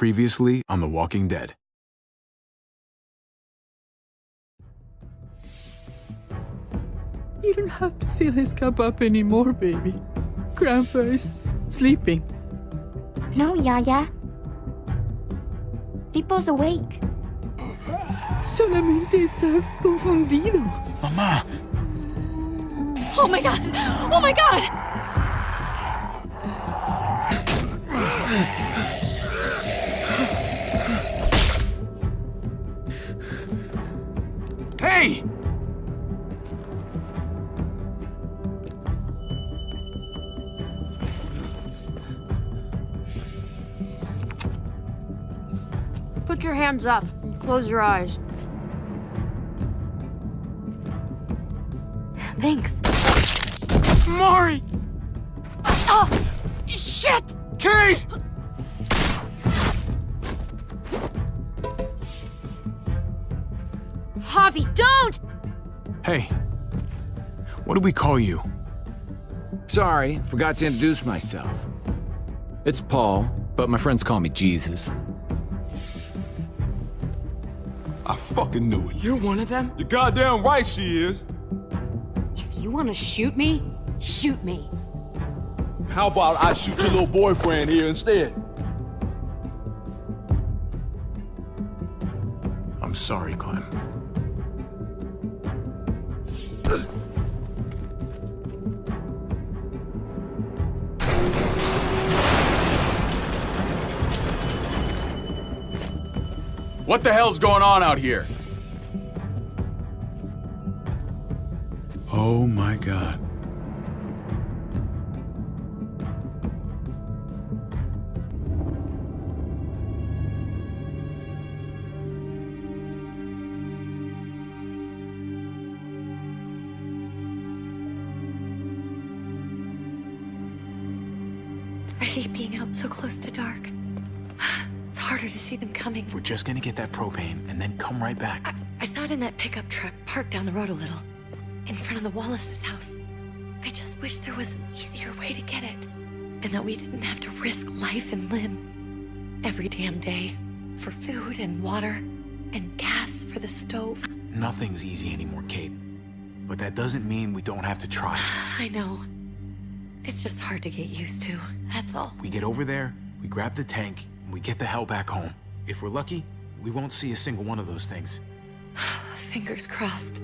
Previously on The Walking Dead. You don't have to fill his cup up anymore, baby. Grandpa is sleeping. No, Yaya. Pipo's awake. Solamente está confundido. Mamá! Oh my god! Oh my god! Hey! Put your hands up and close your eyes. Thanks. Mari! Oh! Shit! Kate! Javi, don't! Hey. What do we call you? Sorry, forgot to introduce myself. It's Paul, but my friends call me Jesus. I fucking knew it. You're one of them? You're goddamn right she is. If you want to shoot me, shoot me. How about I shoot your little boyfriend here instead? I'm sorry, Clem. What the hell's going on out here? Oh my God. I hate being out so close to dark. It's harder to see them coming. We're just gonna get that propane and then come right back. I saw it in that pickup truck parked down the road a little, in front of the Wallace's house. I just wish there was an easier way to get it, and that we didn't have to risk life and limb every damn day for food and water and gas for the stove. Nothing's easy anymore, Kate. But that doesn't mean we don't have to try. I know. It's just hard to get used to, that's all. We get over there, we grab the tank, and we get the hell back home. If we're lucky, we won't see a single one of those things. Fingers crossed.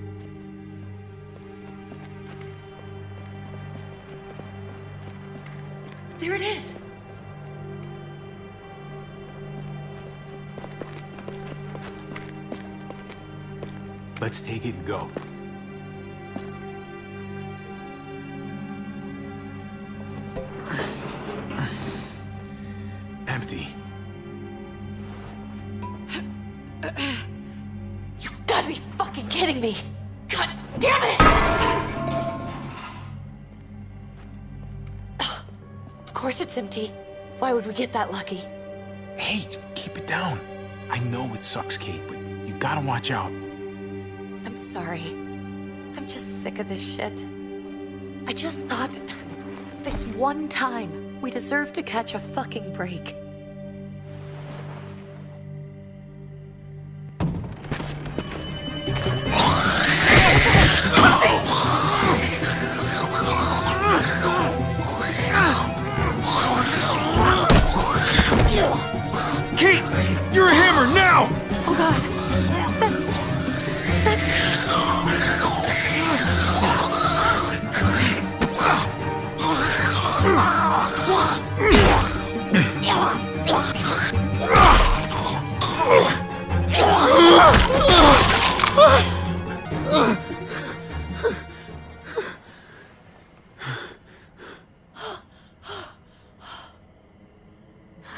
There it is! Let's take it and go. Empty. You've got to be fucking kidding me! God damn it! Of course it's empty. Why would we get that lucky? Hey, keep it down. I know it sucks, Kate, but you gotta watch out. I'm sorry. I'm just sick of this shit. I just thought, this one time, we deserve to catch a fucking break. Kate! You're a hammer now! Oh god. That's...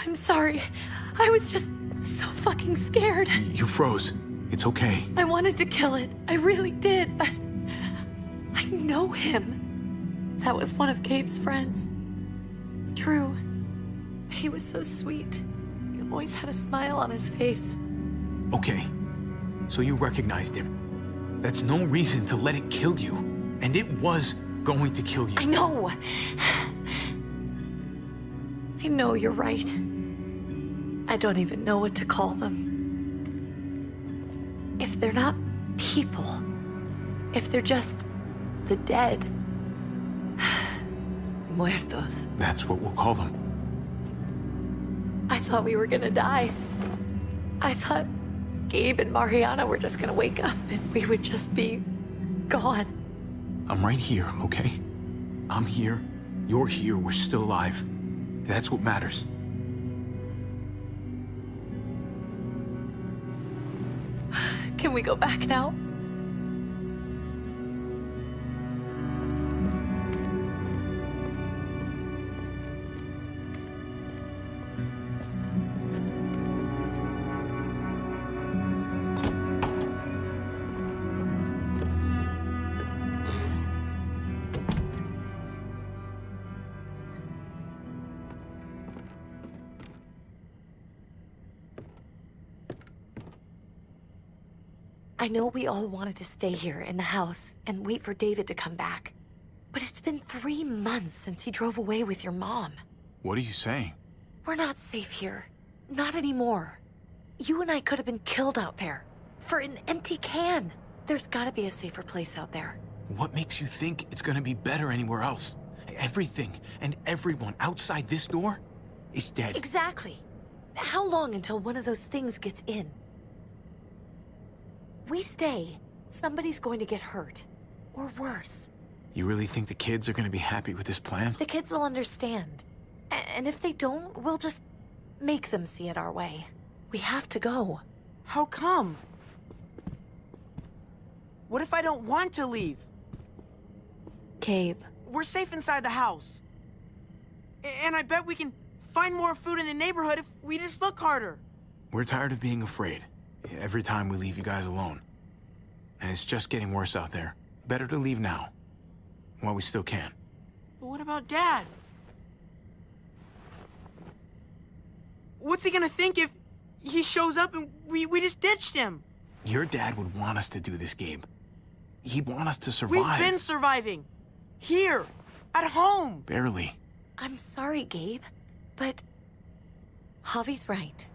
I'm sorry. I was just so fucking scared. You froze. It's okay. I wanted to kill it. I really did, but I know him. That was one of Gabe's friends. Drew. He was so sweet. He always had a smile on his face. Okay. So you recognized him. That's no reason to let it kill you. And it was going to kill you. I know. I know you're right. I don't even know what to call them. If they're not people, if they're just the dead, muertos. That's what we'll call them. I thought we were gonna die. I thought Gabe and Mariana were just gonna wake up and we would just be gone. I'm right here, okay? I'm here. You're here. We're still alive. That's what matters. Can we go back now? I know we all wanted to stay here in the house and wait for David to come back. But it's been 3 months since he drove away with your mom. What are you saying? We're not safe here. Not anymore. You and I could have been killed out there. For an empty can. There's gotta be a safer place out there. What makes you think it's gonna be better anywhere else? Everything and everyone outside this door is dead. Exactly. How long until one of those things gets in? We stay, somebody's going to get hurt. Or worse. You really think the kids are gonna be happy with this plan? The kids will understand. And if they don't, we'll just make them see it our way. We have to go. How come? What if I don't want to leave? Gabe. We're safe inside the house. And I bet we can find more food in the neighborhood if we just look harder. We're tired of being afraid. Every time we leave you guys alone. And it's just getting worse out there. Better to leave now. While we still can. But what about Dad? What's he gonna think if he shows up and we just ditched him? Your dad would want us to do this, Gabe. He'd want us to survive. We've been surviving. Here. At home. Barely. I'm sorry, Gabe. But Javi's right.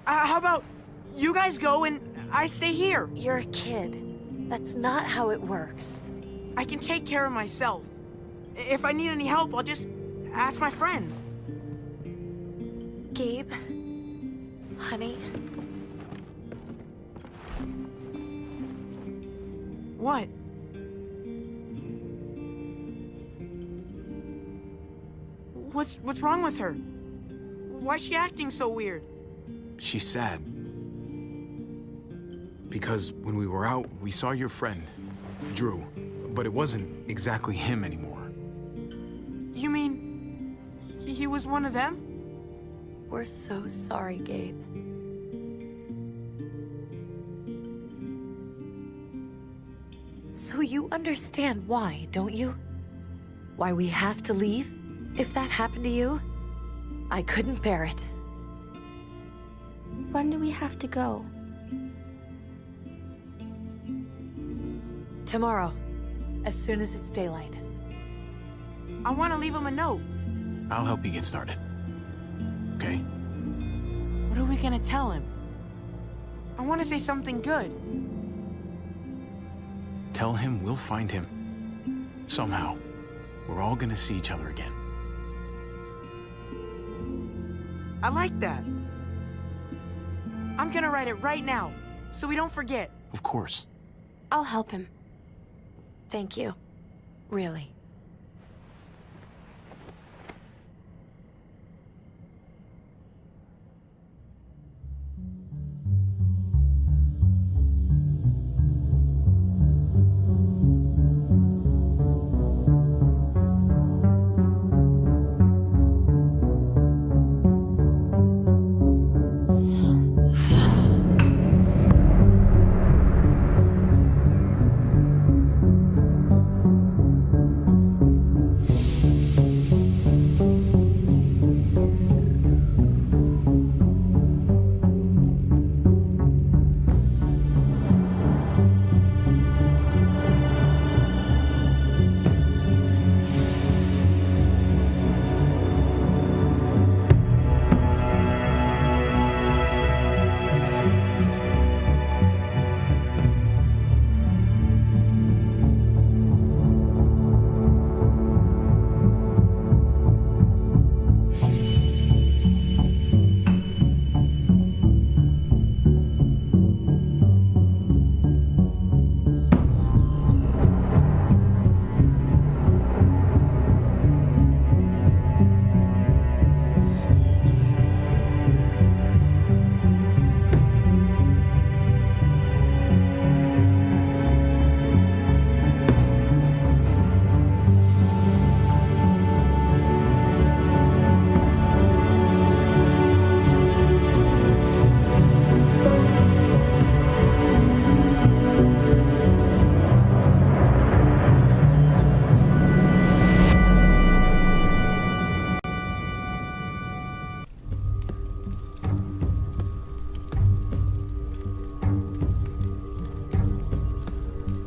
How about you guys go and I stay here? You're a kid. That's not how it works. I can take care of myself. If I need any help, I'll just ask my friends. Gabe, honey. What? What's wrong with her? Why's she acting so weird? She's sad. Because when we were out, we saw your friend, Drew. But it wasn't exactly him anymore. You mean he was one of them? We're so sorry, Gabe. So you understand why, don't you? Why we have to leave? If that happened to you, I couldn't bear it. When do we have to go? Tomorrow, as soon as it's daylight. I want to leave him a note. I'll help you get started. Okay? What are we gonna tell him? I want to say something good. Tell him we'll find him. Somehow. We're all gonna see each other again. I like that. I'm gonna write it right now, so we don't forget. Of course. I'll help him. Thank you. Really.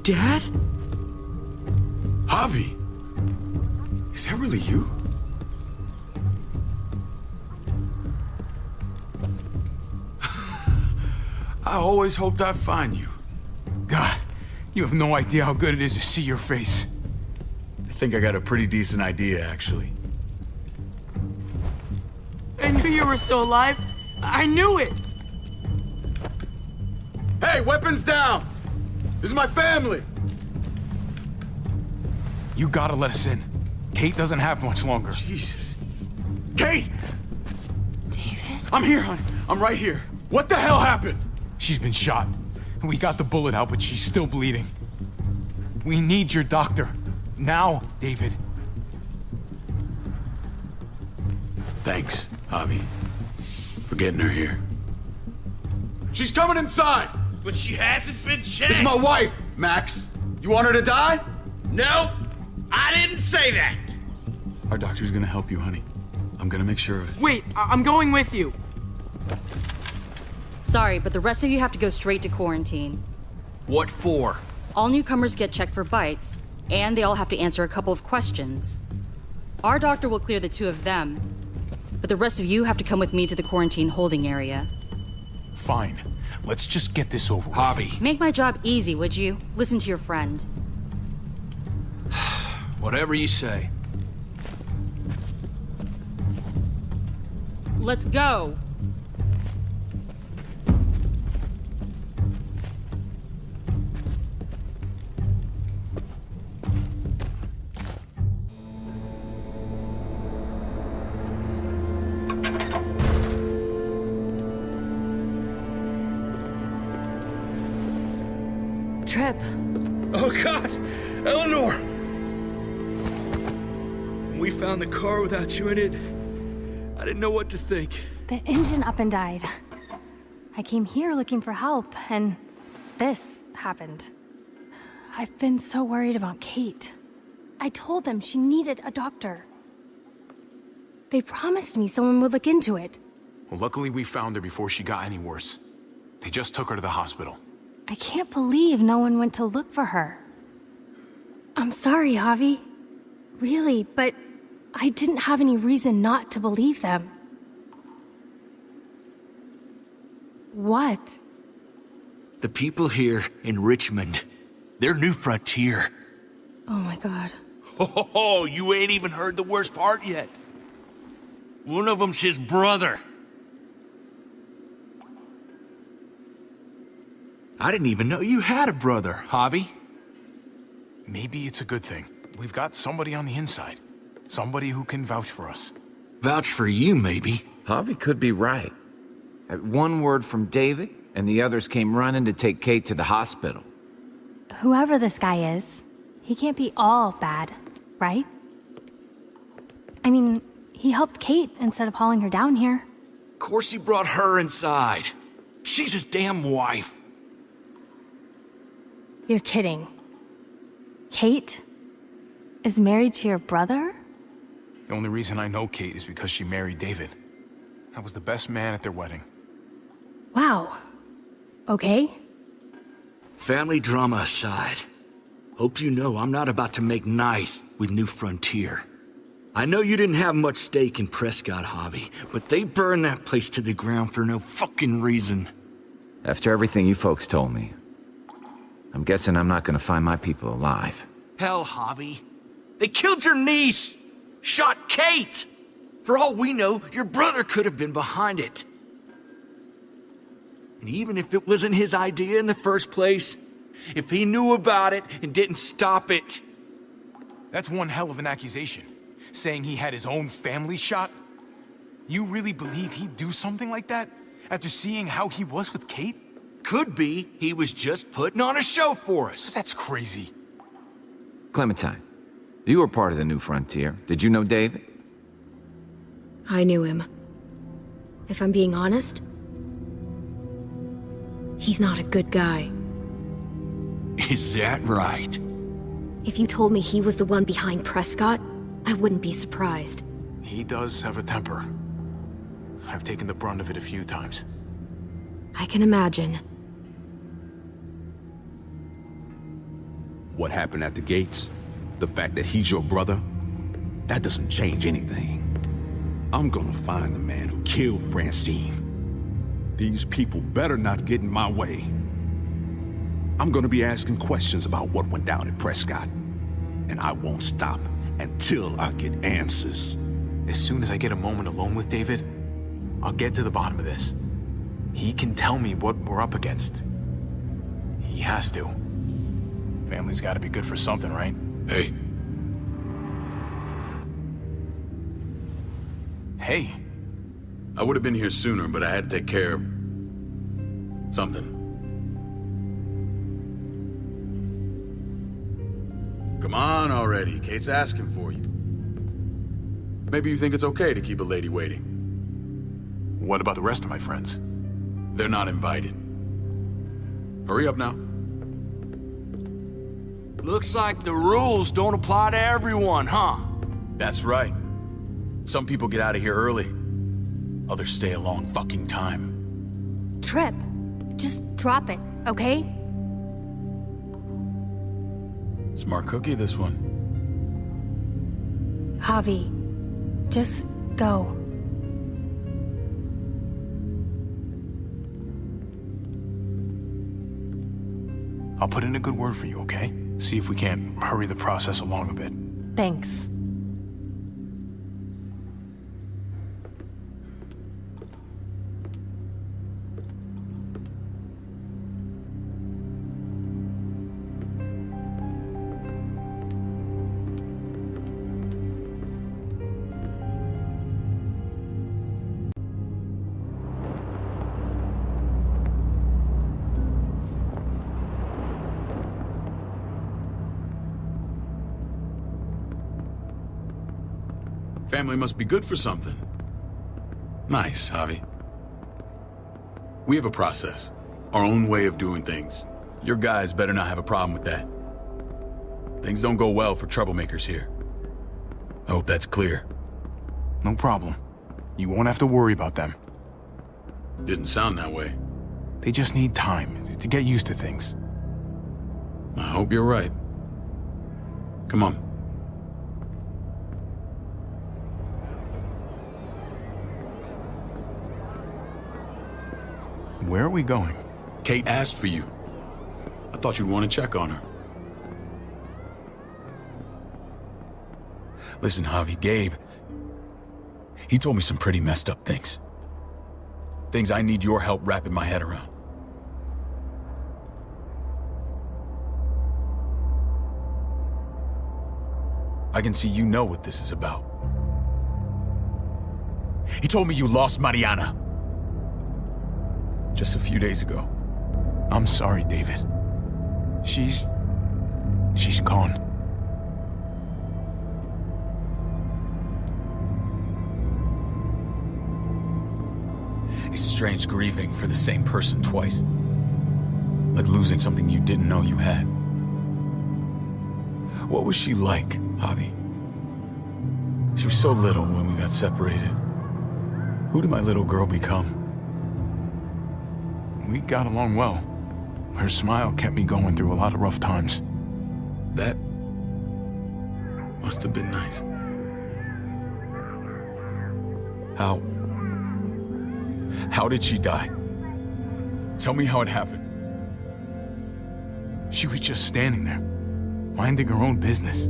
Dad? Javi! Is that really you? I always hoped I'd find you. God, you have no idea how good it is to see your face. I think I got a pretty decent idea, actually. I knew you were still alive. I knew it. Hey, weapons down! This is my family! You gotta let us in. Kate doesn't have much longer. Jesus. Kate! David? I'm here, honey. I'm right here. What the hell happened? She's been shot. We got the bullet out, but she's still bleeding. We need your doctor. Now, David. Thanks, Javi, for getting her here. She's coming inside! But she hasn't been checked. This is my wife, Max. You want her to die? No, I didn't say that. Our doctor's gonna help you, honey. I'm gonna make sure of it. Wait, I'm going with you. Sorry, but the rest of you have to go straight to quarantine. What for? All newcomers get checked for bites, and they all have to answer a couple of questions. Our doctor will clear the two of them, but the rest of you have to come with me to the quarantine holding area. Fine. Let's just get this over with. Javi. Make my job easy, would you? Listen to your friend. Whatever you say. Let's go! Trip. Oh, God! Eleanor! When we found the car without you in it, I didn't know what to think. The engine up and died. I came here looking for help, and this happened. I've been so worried about Kate. I told them she needed a doctor. They promised me someone would look into it. Well, luckily we found her before she got any worse. They just took her to the hospital. I can't believe no one went to look for her. I'm sorry, Javi. Really, but I didn't have any reason not to believe them. What? The people here in Richmond, they're New Frontier. Oh my God. Oh, you ain't even heard the worst part yet. One of them's his brother. I didn't even know you had a brother, Javi. Maybe it's a good thing. We've got somebody on the inside. Somebody who can vouch for us. Vouch for you, maybe. Javi could be right. At one word from David, and the others came running to take Kate to the hospital. Whoever this guy is, he can't be all bad, right? I mean, he helped Kate instead of hauling her down here. Of course he brought her inside. She's his damn wife. You're kidding. Kate is married to your brother? The only reason I know Kate is because she married David. I was the best man at their wedding. Wow. Okay. Family drama aside, hope you know I'm not about to make nice with New Frontier. I know you didn't have much stake in Prescott, Javi, but they burned that place to the ground for no fucking reason. After everything you folks told me, I'm guessing I'm not gonna find my people alive. Hell, Javi. They killed your niece! Shot Kate! For all we know, your brother could have been behind it. And even if it wasn't his idea in the first place, if he knew about it and didn't stop it... That's one hell of an accusation. Saying he had his own family shot? You really believe he'd do something like that? After seeing how he was with Kate? Could be he was just putting on a show for us. That's crazy. Clementine, you were part of the New Frontier. Did you know David? I knew him. If I'm being honest, he's not a good guy. Is that right? If you told me he was the one behind Prescott, I wouldn't be surprised. He does have a temper. I've taken the brunt of it a few times. I can imagine. What happened at the gates, the fact that he's your brother, that doesn't change anything. I'm gonna find the man who killed Francine. These people better not get in my way. I'm gonna be asking questions about what went down at Prescott. And I won't stop until I get answers. As soon as I get a moment alone with David, I'll get to the bottom of this. He can tell me what we're up against. He has to. Family's gotta be good for something, right? Hey. Hey. I would have been here sooner, but I had to take care of something. Come on already. Kate's asking for you. Maybe you think it's okay to keep a lady waiting. What about the rest of my friends? They're not invited. Hurry up now. Looks like the rules don't apply to everyone, huh? That's right. Some people get out of here early. Others stay a long fucking time. Trip, just drop it, okay? Smart cookie, this one. Javi, just go. I'll put in a good word for you, okay? See if we can't hurry the process along a bit. Thanks. Family must be good for something. Nice, Javi. We have a process, our own way of doing things. Your guys better not have a problem with that. Things don't go well for troublemakers here. I hope that's clear. No problem. You won't have to worry about them. Didn't sound that way. They just need time to get used to things. I hope you're right. Come on. Where are we going? Kate asked for you. I thought you'd want to check on her. Listen, Javi, Gabe, he told me some pretty messed up things. Things I need your help wrapping my head around. I can see you know what this is about. He told me you lost Mariana. Just a few days ago. I'm sorry, David. She's gone. It's strange grieving for the same person twice. Like losing something you didn't know you had. What was she like, Javi? She was so little when we got separated. Who did my little girl become? We got along well. Her smile kept me going through a lot of rough times. That must have been nice. How did she die? Tell me how it happened. She was just standing there, minding her own business.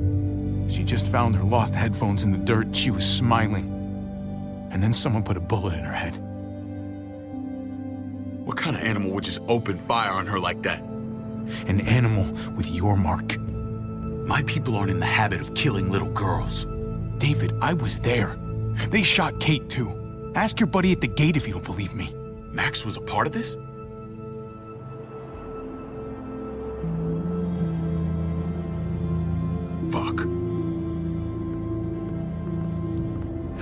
She just found her lost headphones in the dirt. She was smiling. And then someone put a bullet in her head. What kind of animal would just open fire on her like that? An animal with your mark. My people aren't in the habit of killing little girls. David, I was there. They shot Kate too. Ask your buddy at the gate if you don't believe me. Max was a part of this? Fuck.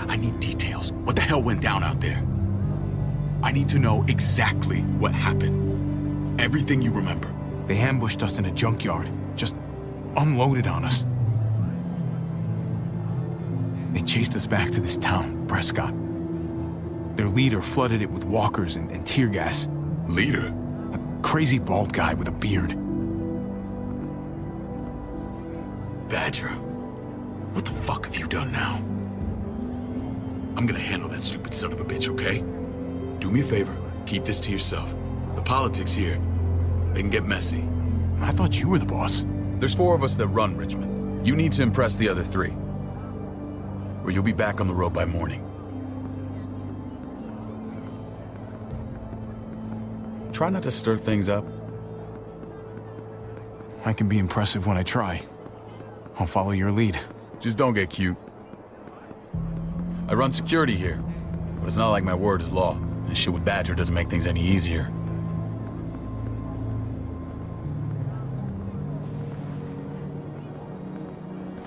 I need details. What the hell went down out there? I need to know exactly what happened. Everything you remember. They ambushed us in a junkyard. Just unloaded on us. They chased us back to this town, Prescott. Their leader flooded it with walkers and tear gas. Leader? A crazy bald guy with a beard. Badger, what the fuck have you done now? I'm gonna handle that stupid son of a bitch, okay? Do me a favor, keep this to yourself. The politics here, they can get messy. I thought you were the boss. There's 4 of us that run Richmond. You need to impress the other 3. Or you'll be back on the road by morning. Try not to stir things up. I can be impressive when I try. I'll follow your lead. Just don't get cute. I run security here, but it's not like my word is law. This shit with Badger doesn't make things any easier.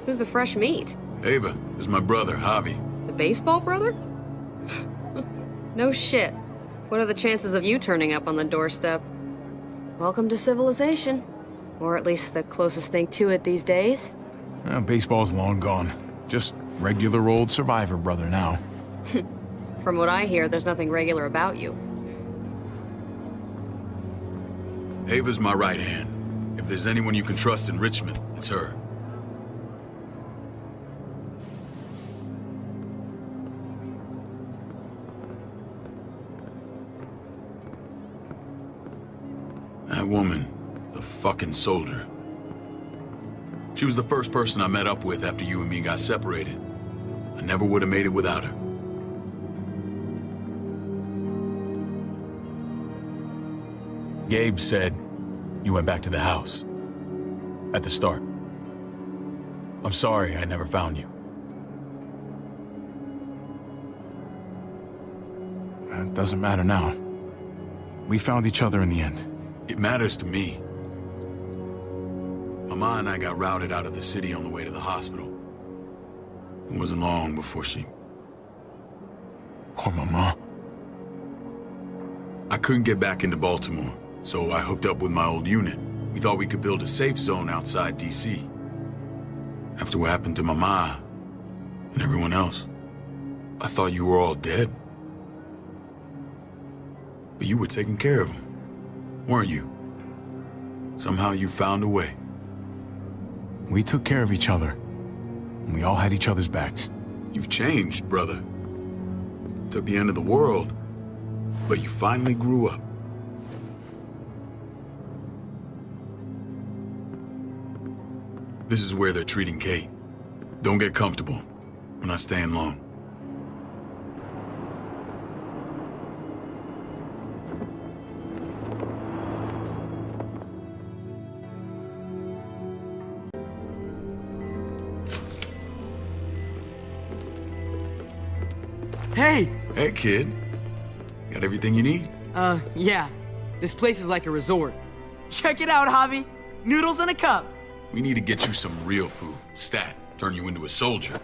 Who's the fresh meat? Ava, this is my brother, Javi. The baseball brother? No shit. What are the chances of you turning up on the doorstep? Welcome to civilization. Or at least the closest thing to it these days. Baseball's long gone. Just regular old survivor brother now. From what I hear, there's nothing regular about you. Ava's my right hand. If there's anyone you can trust in Richmond, it's her. That woman, the fucking soldier. She was the first person I met up with after you and me got separated. I never would have made it without her. Gabe said you went back to the house. At the start. I'm sorry I never found you. It doesn't matter now. We found each other in the end. It matters to me. Mama and I got routed out of the city on the way to the hospital. It wasn't long before she... Poor Mama. I couldn't get back into Baltimore, so I hooked up with my old unit. We thought we could build a safe zone outside D.C. After what happened to Mama and everyone else, I thought you were all dead. But you were taking care of them, weren't you? Somehow you found a way. We took care of each other. And we all had each other's backs. You've changed, brother. Took the end of the world, but you finally grew up. This is where they're treating Kate. Don't get comfortable. We're not staying long. Hey! Hey, kid. Got everything you need? Yeah. This place is like a resort. Check it out, Javi. Noodles in a cup. We need to get you some real food. Stat. Turn you into a soldier.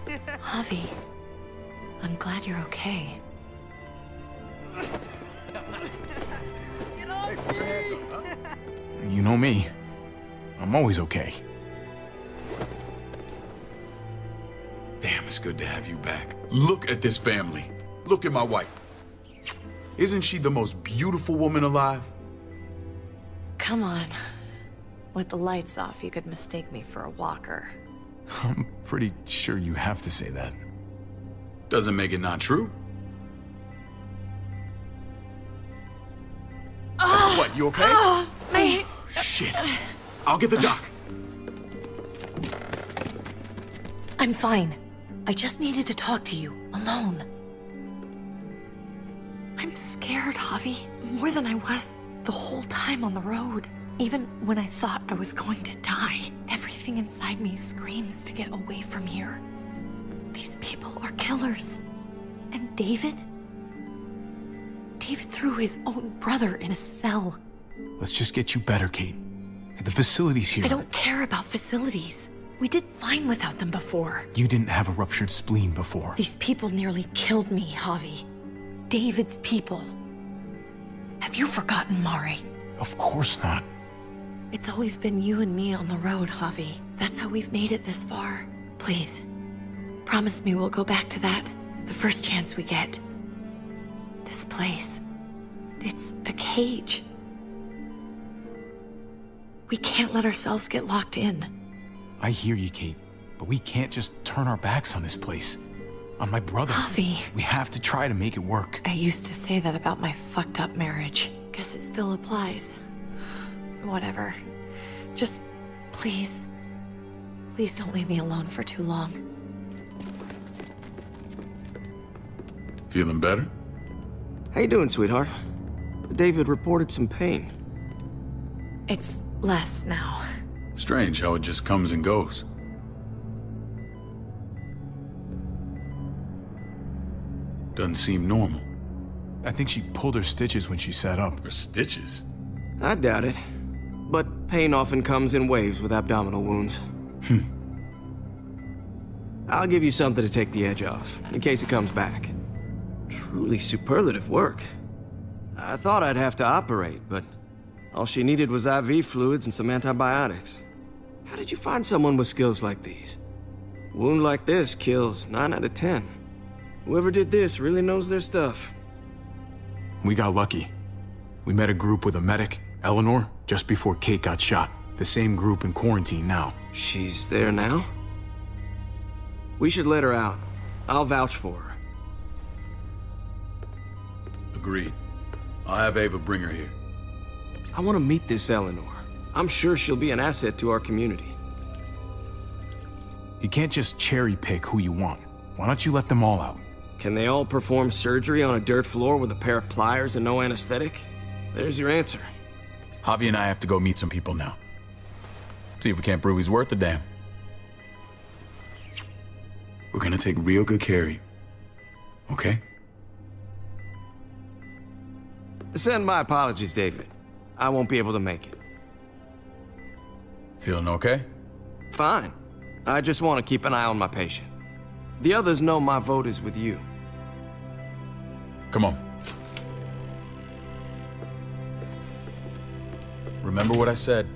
Javi, I'm glad you're okay. You know me. I'm always okay. Damn, it's good to have you back. Look at this family. Look at my wife. Isn't she the most beautiful woman alive? Come on. With the lights off, you could mistake me for a walker. I'm pretty sure you have to say that. Doesn't make it not true. What, you okay? Shit. I'll get the doc. I'm fine. I just needed to talk to you, alone. I'm scared, Javi. More than I was the whole time on the road. Even when I thought I was going to die, everything inside me screams to get away from here. These people are killers. And David? David threw his own brother in a cell. Let's just get you better, Kate. The facility's here. I don't care about facilities. We did fine without them before. You didn't have a ruptured spleen before. These people nearly killed me, Javi. David's people. Have you forgotten, Mari? Of course not. It's always been you and me on the road, Javi. That's how we've made it this far. Please, promise me we'll go back to that the first chance we get. This place, it's a cage. We can't let ourselves get locked in. I hear you, Kate, but we can't just turn our backs on this place. On my brother. Javi. We have to try to make it work. I used to say that about my fucked up marriage. Guess it still applies. Whatever. Just, please. Please don't leave me alone for too long. Feeling better? How you doing, sweetheart? David reported some pain. It's less now. Strange how it just comes and goes. Doesn't seem normal. I think she pulled her stitches when she sat up. Her stitches? I doubt it. But pain often comes in waves with abdominal wounds. I'll give you something to take the edge off, in case it comes back. Truly superlative work. I thought I'd have to operate, but all she needed was IV fluids and some antibiotics. How did you find someone with skills like these? A wound like this kills 9 out of 10. Whoever did this really knows their stuff. We got lucky. We met a group with a medic, Eleanor, just before Kate got shot. The same group in quarantine now. She's there now? We should let her out. I'll vouch for her. Agreed. I'll have Ava bring her here. I want to meet this Eleanor. I'm sure she'll be an asset to our community. You can't just cherry pick who you want. Why don't you let them all out? Can they all perform surgery on a dirt floor with a pair of pliers and no anesthetic? There's your answer. Javi and I have to go meet some people now. See if we can't prove he's worth the damn. We're gonna take real good care of you. Okay? Send my apologies, David. I won't be able to make it. Feeling okay? Fine. I just want to keep an eye on my patient. The others know my vote is with you. Come on. Remember what I said.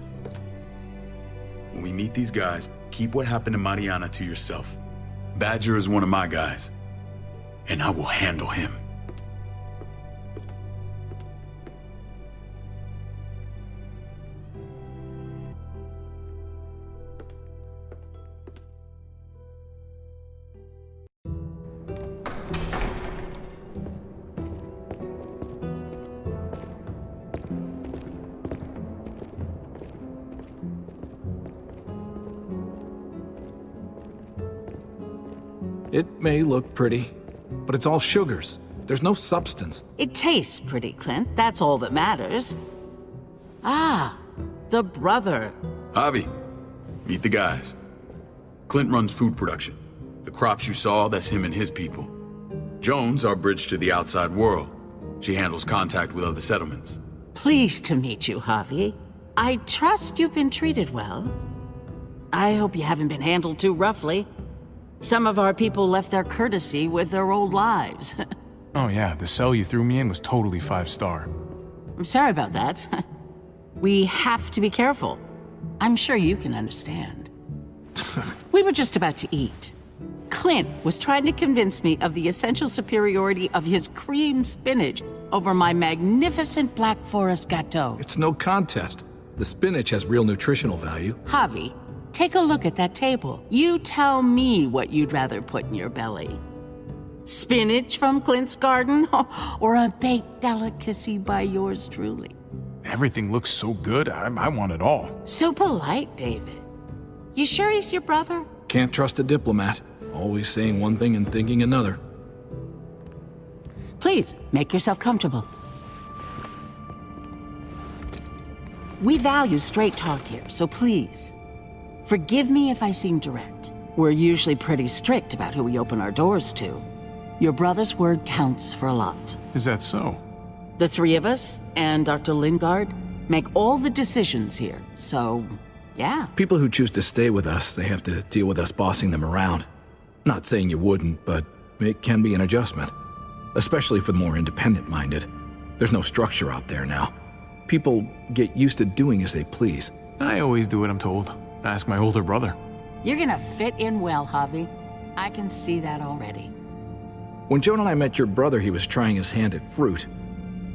When we meet these guys, keep what happened to Mariana to yourself. Badger is one of my guys, and I will handle him. It may look pretty, but it's all sugars. There's no substance. It tastes pretty, Clint. That's all that matters. Ah, the brother. Javi, meet the guys. Clint runs food production. The crops you saw, that's him and his people. Jones, our bridge to the outside world. She handles contact with other settlements. Pleased to meet you, Javi. I trust you've been treated well. I hope you haven't been handled too roughly. Some of our people left their courtesy with their old lives. Oh yeah, the cell you threw me in was totally 5-star. I'm sorry about that. We have to be careful. I'm sure you can understand. We were just about to eat. Clint was trying to convince me of the essential superiority of his cream spinach over my magnificent Black Forest gâteau. It's no contest. The spinach has real nutritional value. Javi, take a look at that table. You tell me what you'd rather put in your belly. Spinach from Clint's garden, or a baked delicacy by yours truly? Everything looks so good, I want it all. So polite, David. You sure he's your brother? Can't trust a diplomat. Always saying one thing and thinking another. Please, make yourself comfortable. We value straight talk here, so please, forgive me if I seem direct. We're usually pretty strict about who we open our doors to. Your brother's word counts for a lot. Is that so? The three of us and Dr. Lingard make all the decisions here, so yeah. People who choose to stay with us, they have to deal with us bossing them around. Not saying you wouldn't, but it can be an adjustment. Especially for the more independent-minded. There's no structure out there now. People get used to doing as they please. I always do what I'm told. Ask my older brother. You're gonna fit in well, Javi. I can see that already. When Joan and I met your brother, he was trying his hand at fruit.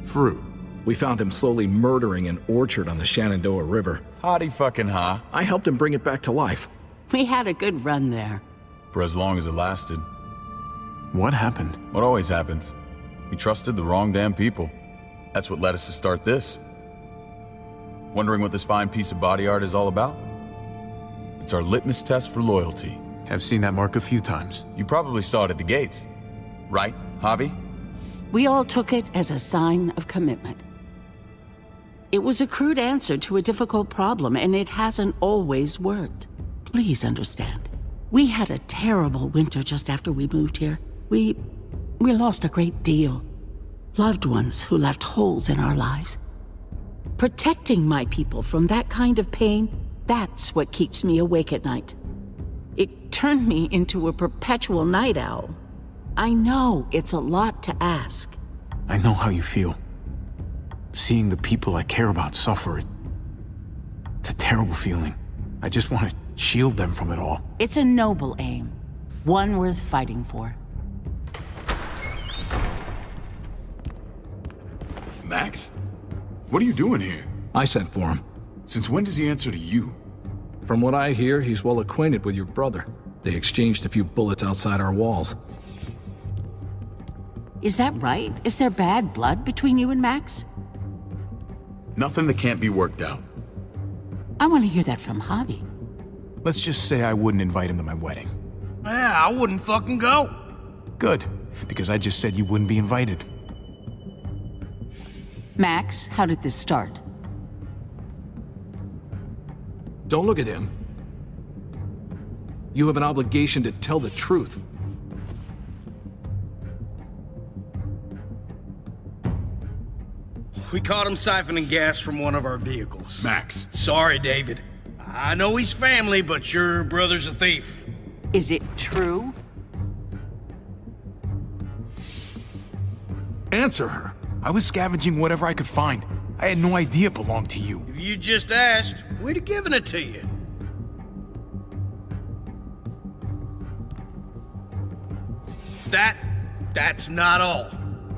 Fruit? We found him slowly murdering an orchard on the Shenandoah River. Hotty fucking ha. I helped him bring it back to life. We had a good run there. For as long as it lasted. What happened? What always happens. We trusted the wrong damn people. That's what led us to start this. Wondering what this fine piece of body art is all about? It's our litmus test for loyalty. I've seen that mark a few times. You probably saw it at the gates. Right, Javi? We all took it as a sign of commitment. It was a crude answer to a difficult problem, and it hasn't always worked. Please understand. We had a terrible winter just after we moved here. We lost a great deal. Loved ones who left holes in our lives. Protecting my people from that kind of pain, that's what keeps me awake at night. It turned me into a perpetual night owl. I know it's a lot to ask. I know how you feel. Seeing the people I care about suffer, it's a terrible feeling. I just want to shield them from it all. It's a noble aim, one worth fighting for. Max? What are you doing here? I sent for him. Since when does he answer to you? From what I hear, he's well acquainted with your brother. They exchanged a few bullets outside our walls. Is that right? Is there bad blood between you and Max? Nothing that can't be worked out. I want to hear that from Javi. Let's just say I wouldn't invite him to my wedding. Yeah, I wouldn't fucking go. Good, because I just said you wouldn't be invited. Max, how did this start? Don't look at him. You have an obligation to tell the truth. We caught him siphoning gas from one of our vehicles. Max. Sorry, David. I know he's family, but your brother's a thief. Is it true? Answer her. I was scavenging whatever I could find. I had no idea it belonged to you. If you just asked, we'd have given it to you. That's not all.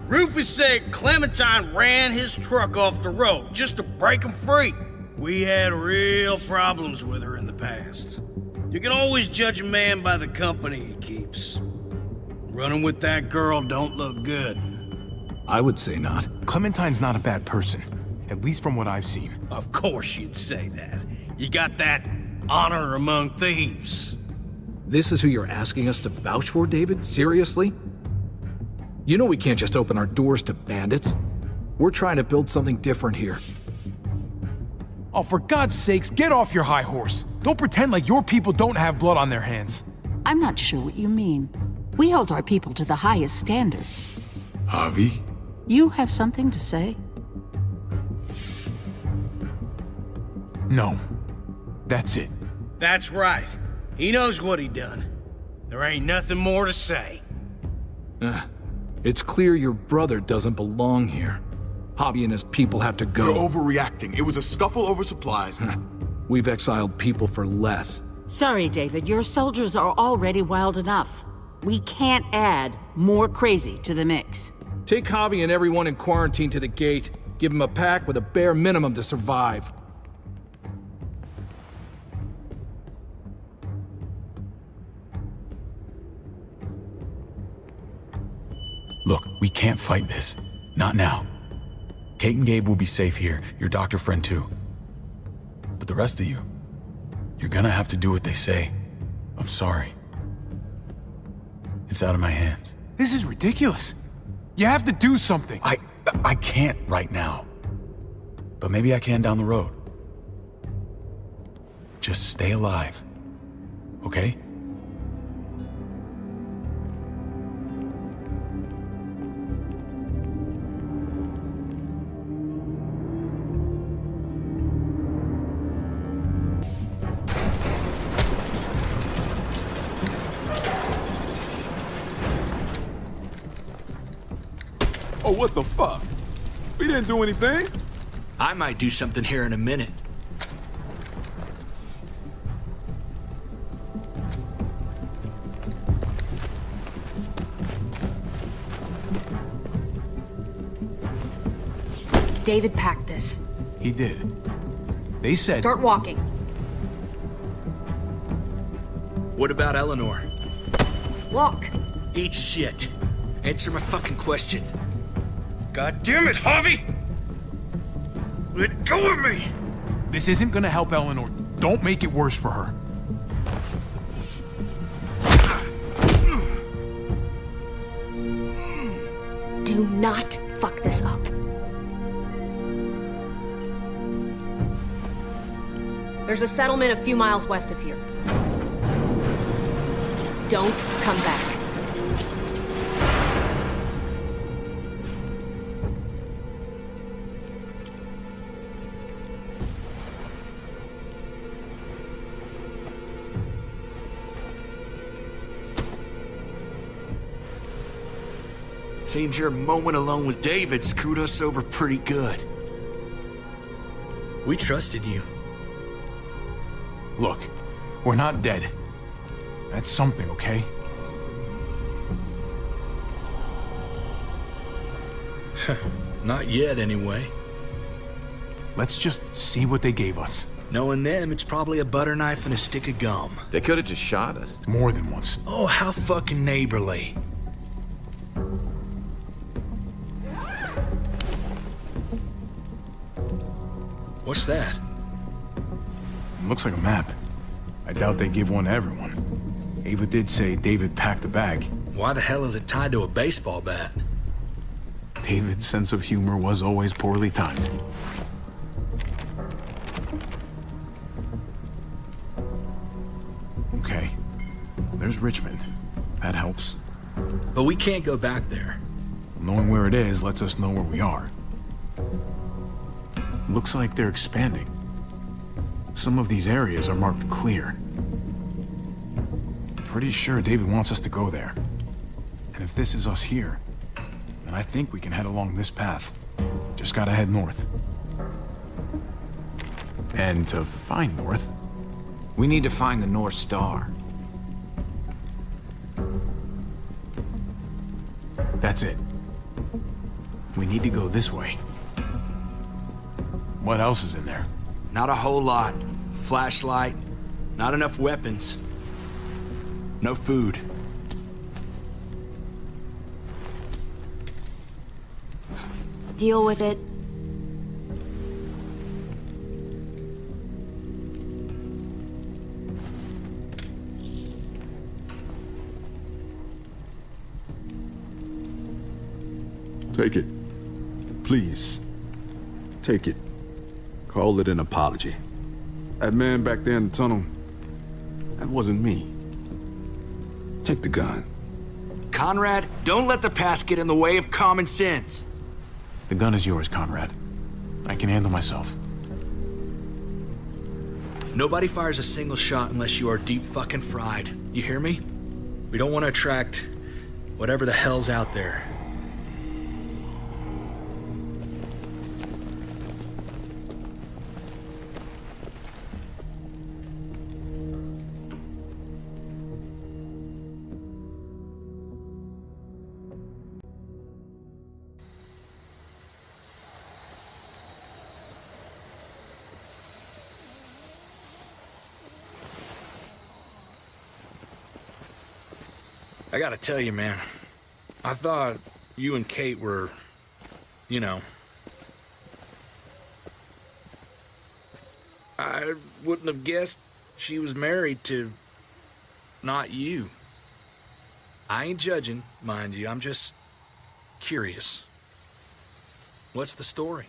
Rufus said Clementine ran his truck off the road just to break him free. We had real problems with her in the past. You can always judge a man by the company he keeps. Running with that girl don't look good. I would say not. Clementine's not a bad person, at least from what I've seen. Of course you'd say that. You got that honor among thieves. This is who you're asking us to vouch for, David? Seriously? You know we can't just open our doors to bandits. We're trying to build something different here. Oh, for God's sakes, get off your high horse. Don't pretend like your people don't have blood on their hands. I'm not sure what you mean. We hold our people to the highest standards. Javi? You have something to say? No. That's it. That's right. He knows what he done. There ain't nothing more to say. It's clear your brother doesn't belong here. Javi and his people have to go. You're overreacting. It was a scuffle over supplies. We've exiled people for less. Sorry, David. Your soldiers are already wild enough. We can't add more crazy to the mix. Take Javi and everyone in quarantine to the gate. Give them a pack with a bare minimum to survive. Look, we can't fight this. Not now. Kate and Gabe will be safe here, your doctor friend too. But the rest of you, you're gonna have to do what they say. I'm sorry. It's out of my hands. This is ridiculous. You have to do something. I can't right now. But maybe I can down the road. Just stay alive. Okay? Oh, what the fuck? We didn't do anything. I might do something here in a minute. David packed this. He did. They said... Start walking. What about Eleanor? Walk. Eat shit. Answer my fucking question. God damn it, Javi! Let go of me! This isn't gonna help Eleanor. Don't make it worse for her. Do not fuck this up. There's a settlement a few miles west of here. Don't come back. Seems your moment alone with David screwed us over pretty good. We trusted you. Look, we're not dead. That's something, okay? Not yet, anyway. Let's just see what they gave us. Knowing them, it's probably a butter knife and a stick of gum. They could have just shot us. More than once. Oh, how fucking neighborly. What's that? Looks like a map. I doubt they give one to everyone. Ava did say David packed the bag. Why the hell is it tied to a baseball bat? David's sense of humor was always poorly timed. Okay. There's Richmond. That helps. But we can't go back there. Knowing where it is lets us know where we are. Looks like they're expanding. Some of these areas are marked clear. Pretty sure David wants us to go there. And if this is us here, then I think we can head along this path. Just gotta head north. And to find north, we need to find the North Star. That's it. We need to go this way. What else is in there? Not a whole lot. Flashlight, not enough weapons. No food. Deal with it. Take it. Please. Take it. Call it an apology. That man back there in the tunnel, that wasn't me. Take the gun. Conrad, don't let the past get in the way of common sense. The gun is yours, Conrad. I can handle myself. Nobody fires a single shot unless you are deep fucking fried. You hear me? We don't want to attract whatever the hell's out there. I gotta tell you, man, I thought you and Kate were, you know... I wouldn't have guessed she was married to not you. I ain't judging, mind you, I'm just curious. What's the story?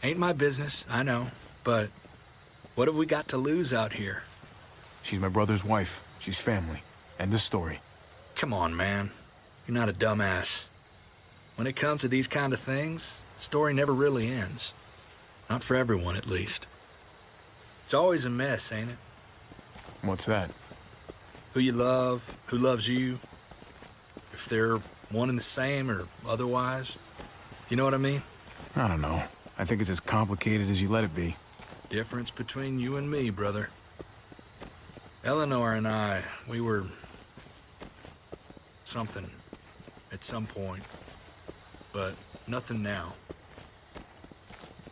Ain't my business, I know, but what have we got to lose out here? She's my brother's wife. She's family. End of story. Come on, man. You're not a dumbass. When it comes to these kind of things, the story never really ends. Not for everyone, at least. It's always a mess, ain't it? What's that? Who you love, who loves you, if they're one and the same or otherwise. You know what I mean? I don't know. I think it's as complicated as you let it be. Difference between you and me, brother. Eleanor and I, we were... something at some point, but nothing now.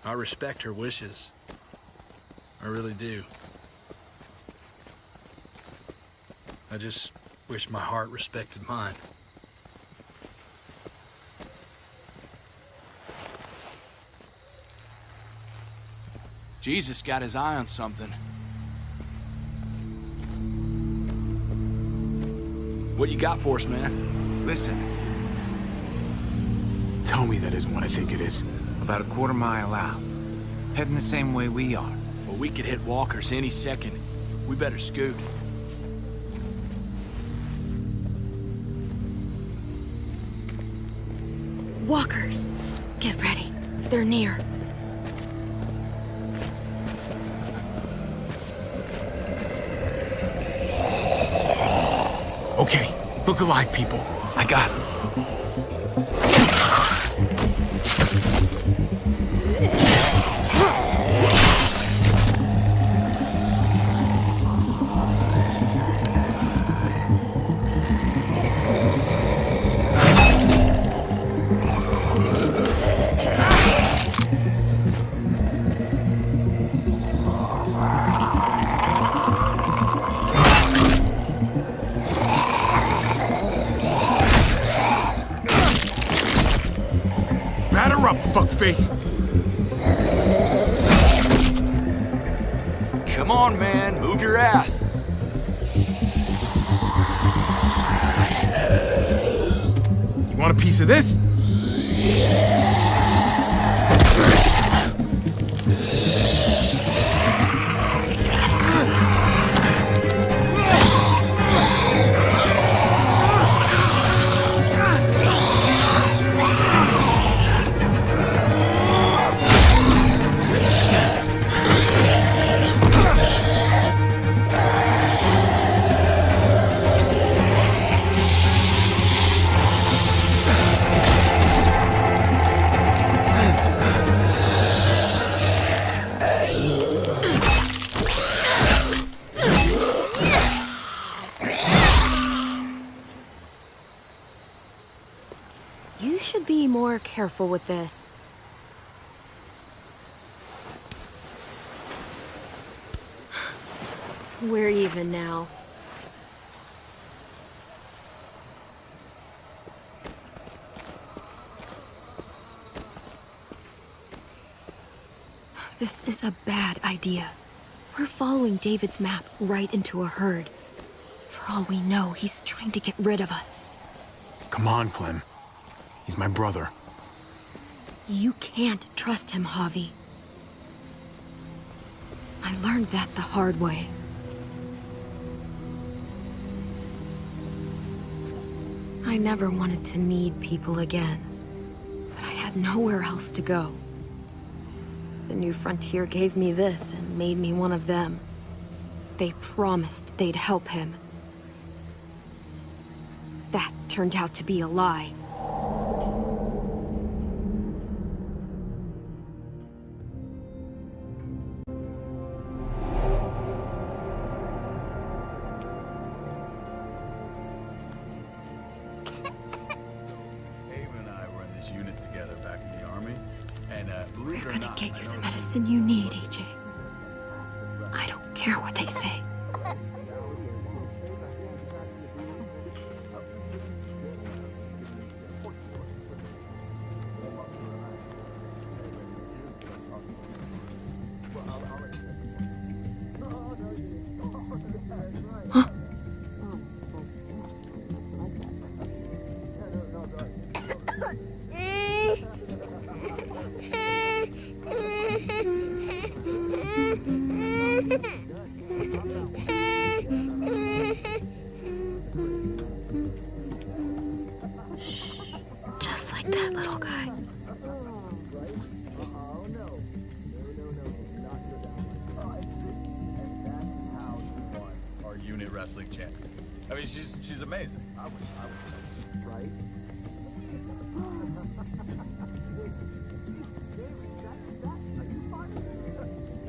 I respect her wishes. I really do. I just wish my heart respected mine. Jesus got his eye on something. What you got for us, man? Listen. Tell me that isn't what I think it is. About a quarter-mile out. Heading the same way we are. Well, we could hit walkers any second. We better scoot. Walkers! Get ready. They're near. Okay, look alive, people. I got it. Fuckface. Come on, man. Move your ass. You want a piece of this? Careful with this. We're even now. This is a bad idea. We're following David's map right into a herd. For all we know, he's trying to get rid of us. Come on, Clem. He's my brother. You can't trust him, Javi. I learned that the hard way. I never wanted to need people again, but I had nowhere else to go. The New Frontier gave me this and made me one of them. They promised they'd help him. That turned out to be a lie. We're gonna get you the medicine you need, AJ. I don't care what they say. Huh? Just like that little guy. Our unit wrestling champion. I mean, she's amazing. I was right.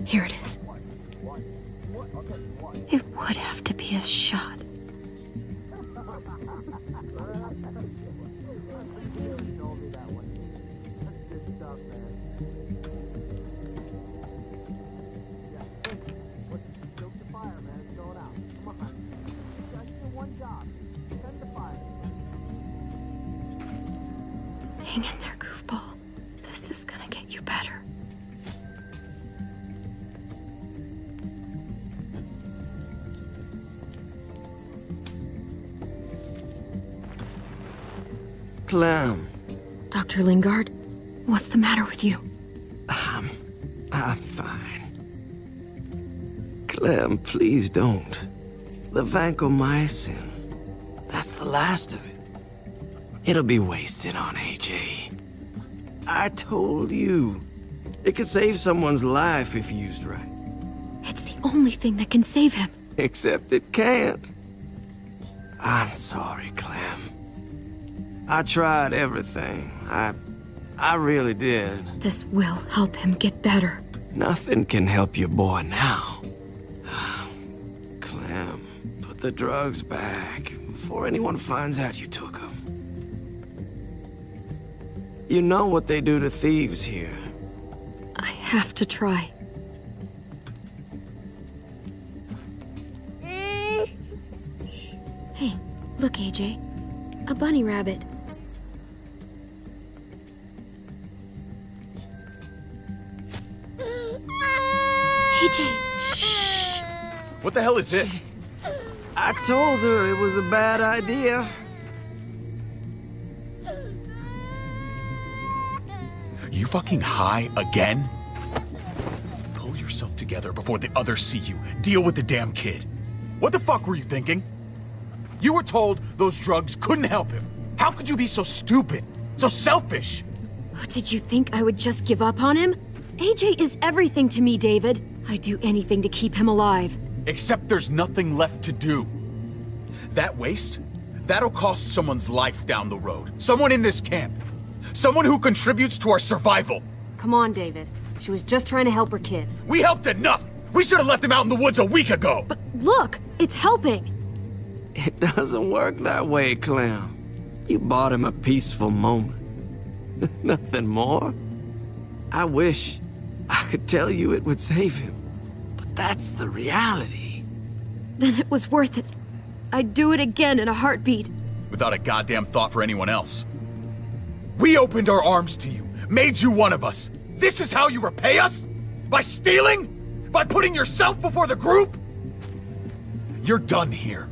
Here it is. It would have to be a shot. Hang in there, goofball. This is gonna get you better. Clem. Dr. Lingard, what's the matter with you? I'm fine. Clem, please don't. The vancomycin, that's the last of it. It'll be wasted on AJ. I told you. It could save someone's life if used right. It's the only thing that can save him. Except it can't. I'm sorry, Clem. I tried everything. I really did. This will help him get better. Nothing can help your boy now. Clem, put the drugs back before anyone finds out you took them. You know what they do to thieves here. I have to try. Hey, look, AJ. A bunny rabbit. AJ, shh. What the hell is this? I told her it was a bad idea. You fucking high again? Pull yourself together before the others see you. Deal with the damn kid. What the fuck were you thinking? You were told those drugs couldn't help him. How could you be so stupid? So selfish? Did you think I would just give up on him? AJ is everything to me, David. I'd do anything to keep him alive. Except there's nothing left to do. That waste? That'll cost someone's life down the road. Someone in this camp. Someone who contributes to our survival. Come on, David. She was just trying to help her kid. We helped enough! We should have left him out in the woods a week ago! But look, it's helping. It doesn't work that way, Clem. You bought him a peaceful moment. Nothing more. I wish I could tell you it would save him. But that's the reality. Then it was worth it. I'd do it again in a heartbeat. Without a goddamn thought for anyone else. We opened our arms to you, made you one of us. This is how you repay us? By stealing? By putting yourself before the group? You're done here.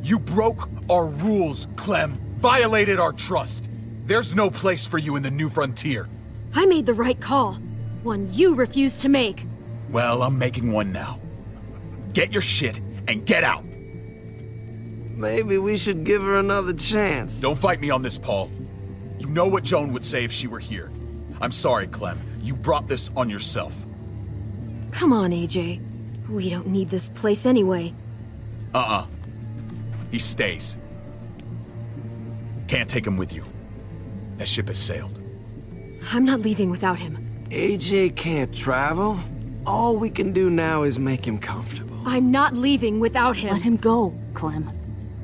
You broke our rules, Clem. Violated our trust. There's no place for you in the new frontier. I made the right call. One you refused to make. Well, I'm making one now. Get your shit and get out. Maybe we should give her another chance. Don't fight me on this, Paul. You know what Joan would say if she were here. I'm sorry, Clem. You brought this on yourself. Come on, AJ. We don't need this place anyway. He stays. Can't take him with you. That ship has sailed. I'm not leaving without him. AJ can't travel. All we can do now is make him comfortable. I'm not leaving without him. Let him go, Clem.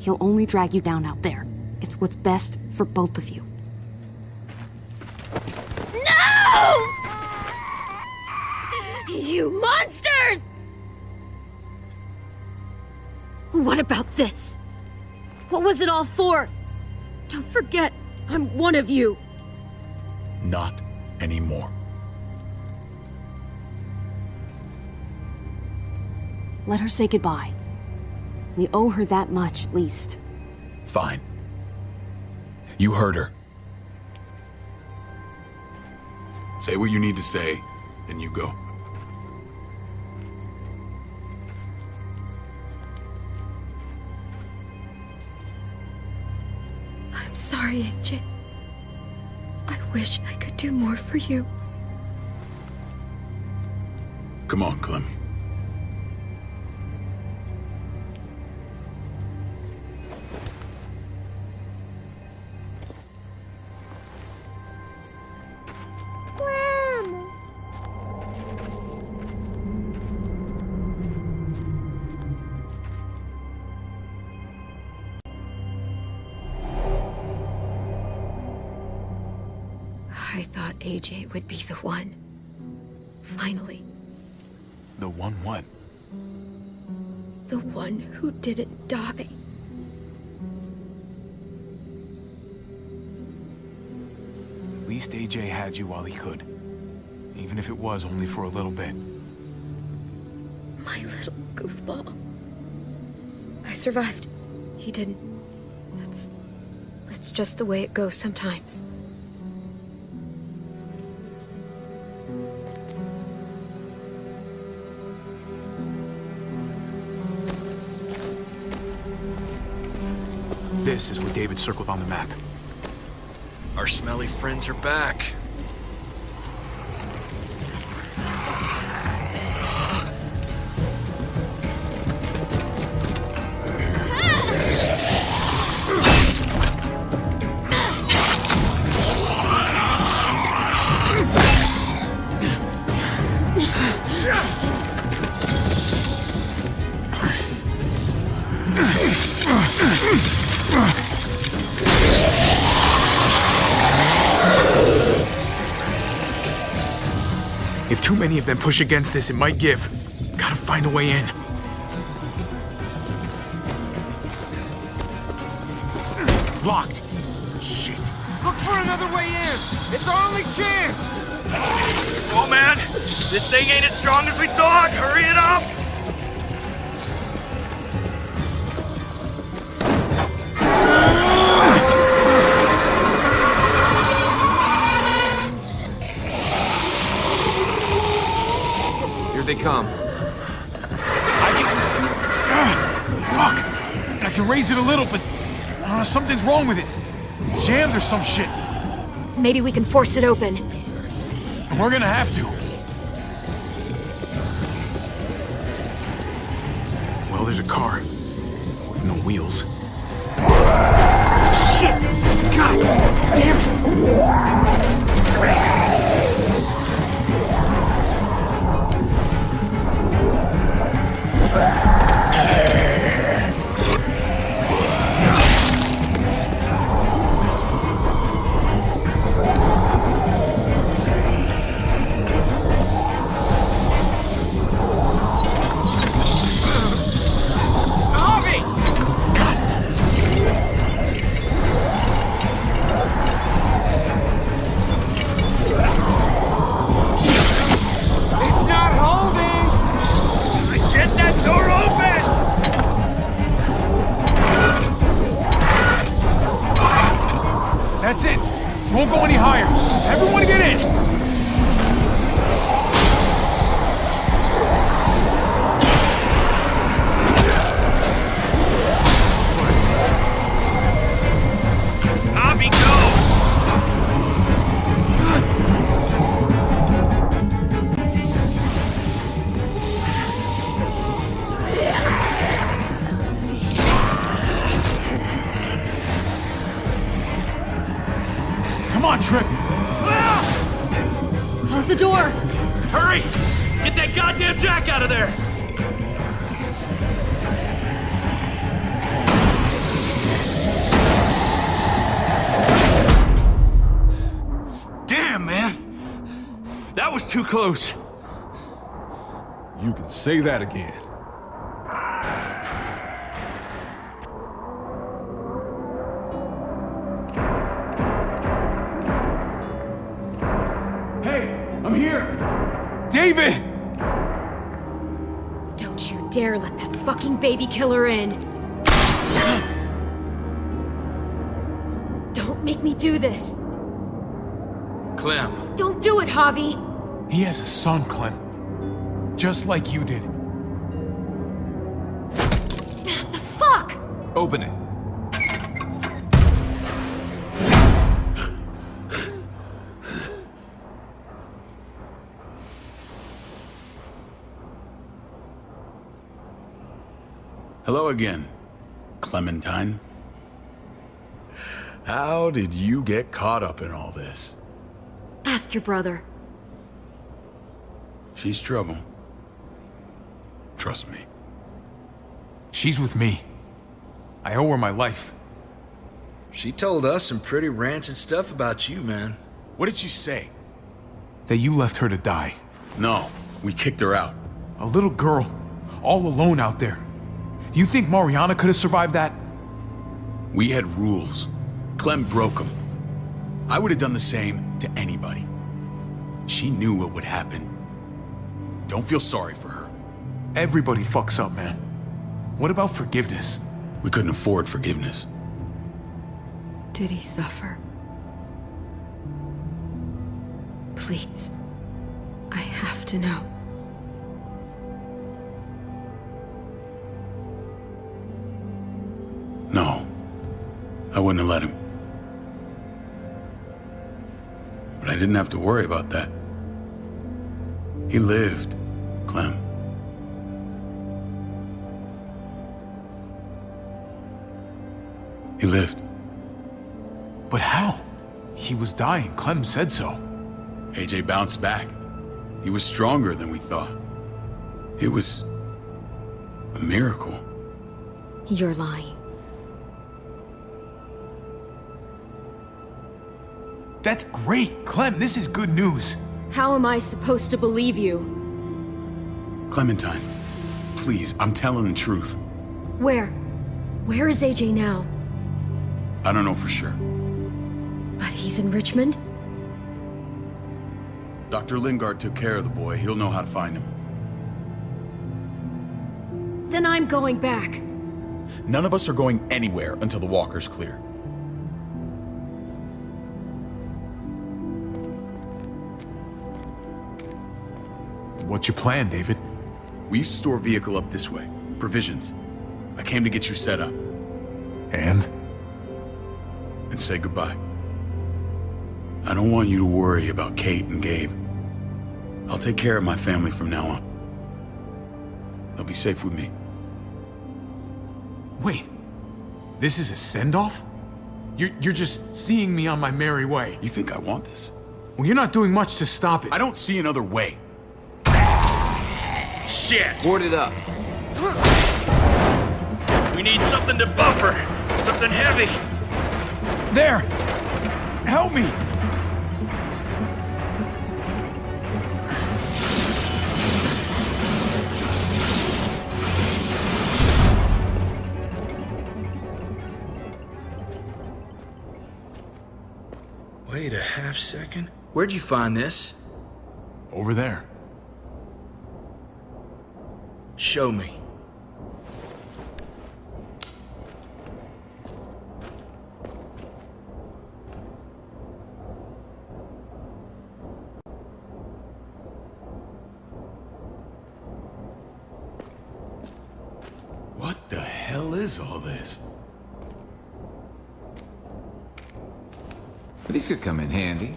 He'll only drag you down out there. It's what's best for both of you. No! You monsters! What about this? What was it all for? Don't forget, I'm one of you. Not anymore. Let her say goodbye. We owe her that much, at least. Fine. You heard her. Say what you need to say, then you go. I'm sorry, AJ. I wish I could do more for you. Come on, Clem. I thought AJ would be the one. Finally. The one what? The one who didn't die. least AJ had you while he could. Even if it was only for a little bit. My little goofball. I survived. He didn't. That's just the way it goes sometimes. This is what David circled on the map. Our smelly friends are back. If too many of them push against this, it might give. Gotta find a way in. Locked. Shit. Look for another way in! It's our only chance! Oh man, this thing ain't as strong as we thought. Hurry it up! They come. Fuck! I can raise it a little, but something's wrong with it. Jammed or some shit. Maybe we can force it open. We're gonna have to. Well, there's a car with no wheels. Shit! God damn it! That's it. Won't go any higher. Everyone get in. Javi, go! Come on, Trip. Close the door. Hurry! Get that goddamn jack out of there! Damn, man! That was too close. You can say that again. I'm here! David! Don't you dare let that fucking baby killer in. Don't make me do this. Clem. Don't do it, Javi. He has a son, Clem. Just like you did. The fuck? Open it. Hello again, Clementine. How did you get caught up in all this? Ask your brother. She's trouble. Trust me. She's with me. I owe her my life. She told us some pretty rancid stuff about you, man. What did she say? That you left her to die. No, we kicked her out. A little girl, all alone out there. Do you think Mariana could have survived that? We had rules. Clem broke them. I would have done the same to anybody. She knew what would happen. Don't feel sorry for her. Everybody fucks up, man. What about forgiveness? We couldn't afford forgiveness. Did he suffer? Please. I have to know. No. I wouldn't have let him. But I didn't have to worry about that. He lived, Clem. He lived. But how? He was dying. Clem said so. AJ bounced back. He was stronger than we thought. It was a miracle. You're lying. That's great. Clem, this is good news. How am I supposed to believe you? Clementine, please, I'm telling the truth. Where? Where is AJ now? I don't know for sure. But he's in Richmond? Dr. Lingard took care of the boy. He'll know how to find him. Then I'm going back. None of us are going anywhere until the walker's clear. What's your plan, David? We used to store a vehicle up this way. Provisions. I came to get you set up. And? And say goodbye. I don't want you to worry about Kate and Gabe. I'll take care of my family from now on. They'll be safe with me. Wait. This is a send-off? You're just seeing me on my merry way. You think I want this? Well, you're not doing much to stop it. I don't see another way. Shit! Board it up. We need something to buffer. Something heavy. There! Help me! Wait a half second. Where'd you find this? Over there. Show me. What the hell is all this? These could come in handy.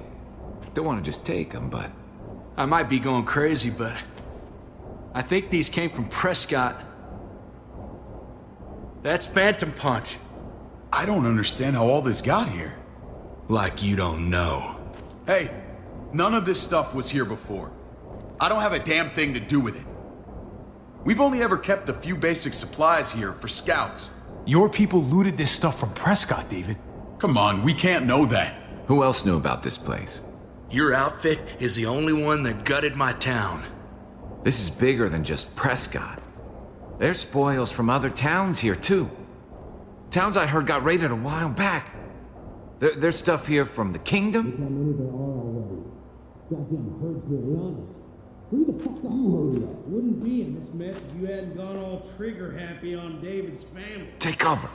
Don't want to just take them, but... I might be going crazy, but I think these came from Prescott. That's Phantom Punch. I don't understand how all this got here. Like you don't know. Hey, none of this stuff was here before. I don't have a damn thing to do with it. We've only ever kept a few basic supplies here for scouts. Your people looted this stuff from Prescott, David. Come on, we can't know that. Who else knew about this place? Your outfit is the only one that gutted my town. This is bigger than just Prescott. There's spoils from other towns here, too. Towns I heard got raided a while back. There's stuff here from the kingdom. Goddamn herd's nearly on us. Hurry the fuck up. You hurry up. Wouldn't be in this mess if you hadn't gone all trigger happy on David's family. Take cover.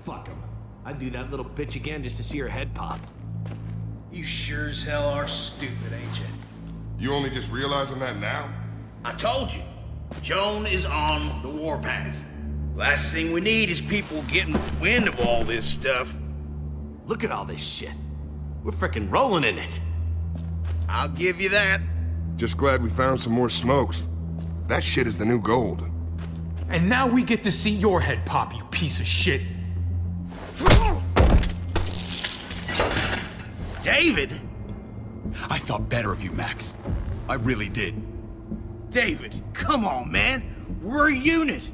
Fuck him. I'd do that little bitch again just to see her head pop. You sure as hell are stupid, ain't you? You only just realizing that now? I told you. Joan is on the warpath. Last thing we need is people getting wind of all this stuff. Look at all this shit. We're frickin' rolling in it. I'll give you that. Just glad we found some more smokes. That shit is the new gold. And now we get to see your head pop, you piece of shit. David? I thought better of you, Max. I really did. David, come on, man. We're a unit.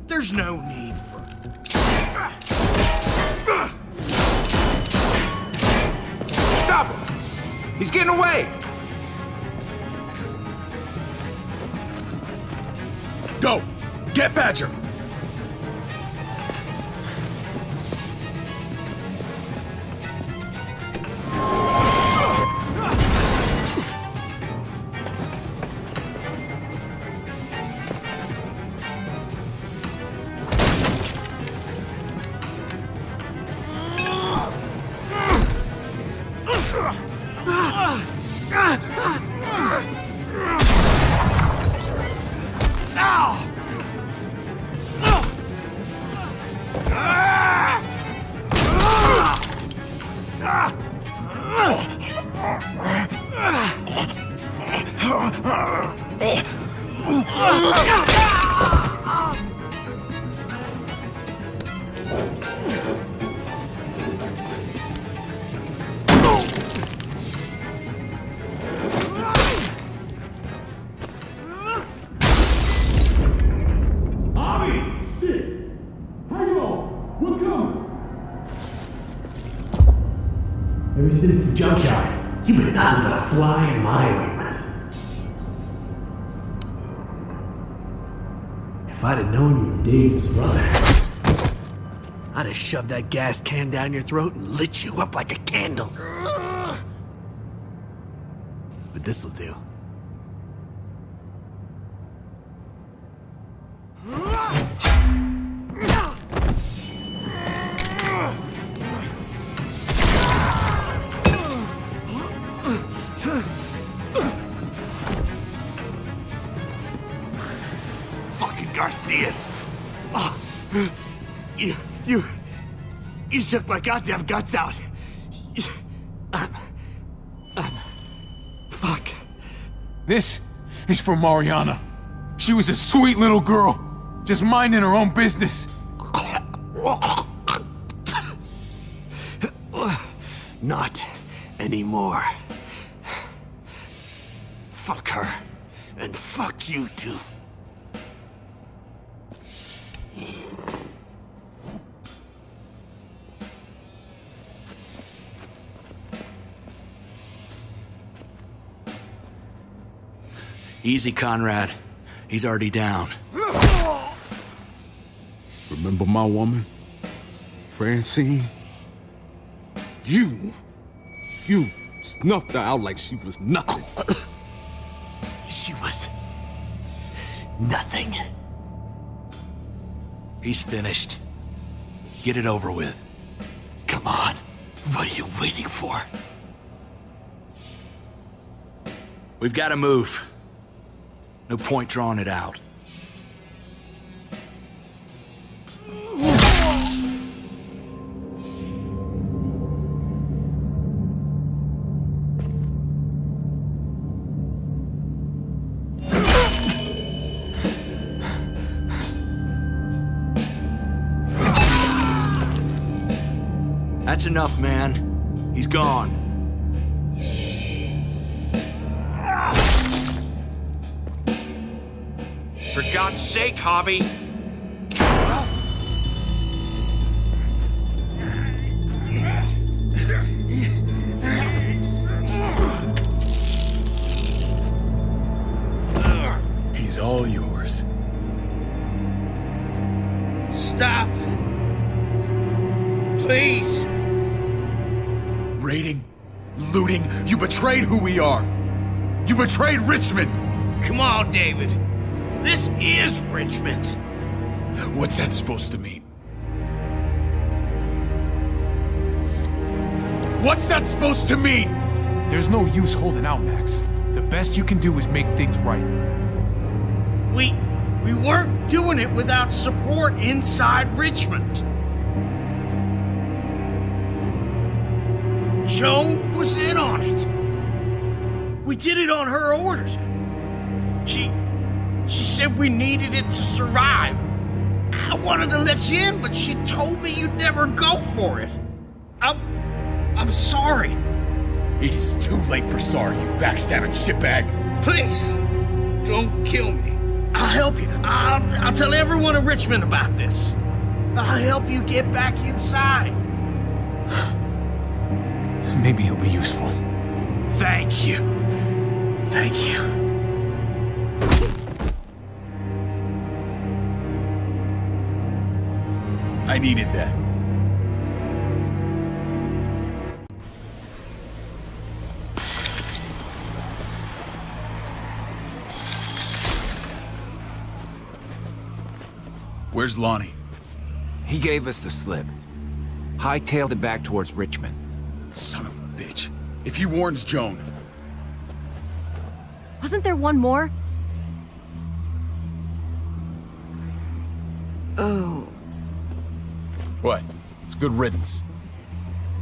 There's no need for... Stop him! He's getting away! Go! Get Badger! Ever since the junkyard, you've been nothing but a fly in my ointment. If I'd have known you were David's brother, I'd have shoved that gas can down your throat and lit you up like a candle. But this'll do. Fucking Garcias! Oh, you took my goddamn guts out. Fuck. This is for Mariana. She was a sweet little girl, just minding her own business. Not anymore. Fuck her, and fuck you too. Easy, Conrad. He's already down. Remember my woman? Francine? You snuffed her out like she was nothing. She was nothing. He's finished. Get it over with. Come on. What are you waiting for? We've got to move. No point drawing it out. That's enough, man. He's gone. For God's sake, Javi! He's all yours. Stop! Please! Raiding, looting, you betrayed who we are! You betrayed Richmond! Come on, David. This is Richmond. What's that supposed to mean? What's that supposed to mean? There's no use holding out, Max. The best you can do is make things right. We weren't doing it without support inside Richmond. Joan was in on it. We did it on her orders. She said we needed it to survive. I wanted to let you in, but she told me you'd never go for it. I'm sorry. It is too late for sorry, you backstabbing shitbag. Please, don't kill me. I'll help you. I'll tell everyone in Richmond about this. I'll help you get back inside. Maybe he'll be useful. Thank you. Thank you. I needed that. Where's Lonnie? He gave us the slip. Hightailed it back towards Richmond. Son of a bitch. If he warns Joan... Wasn't there one more? Oh. What? It's good riddance.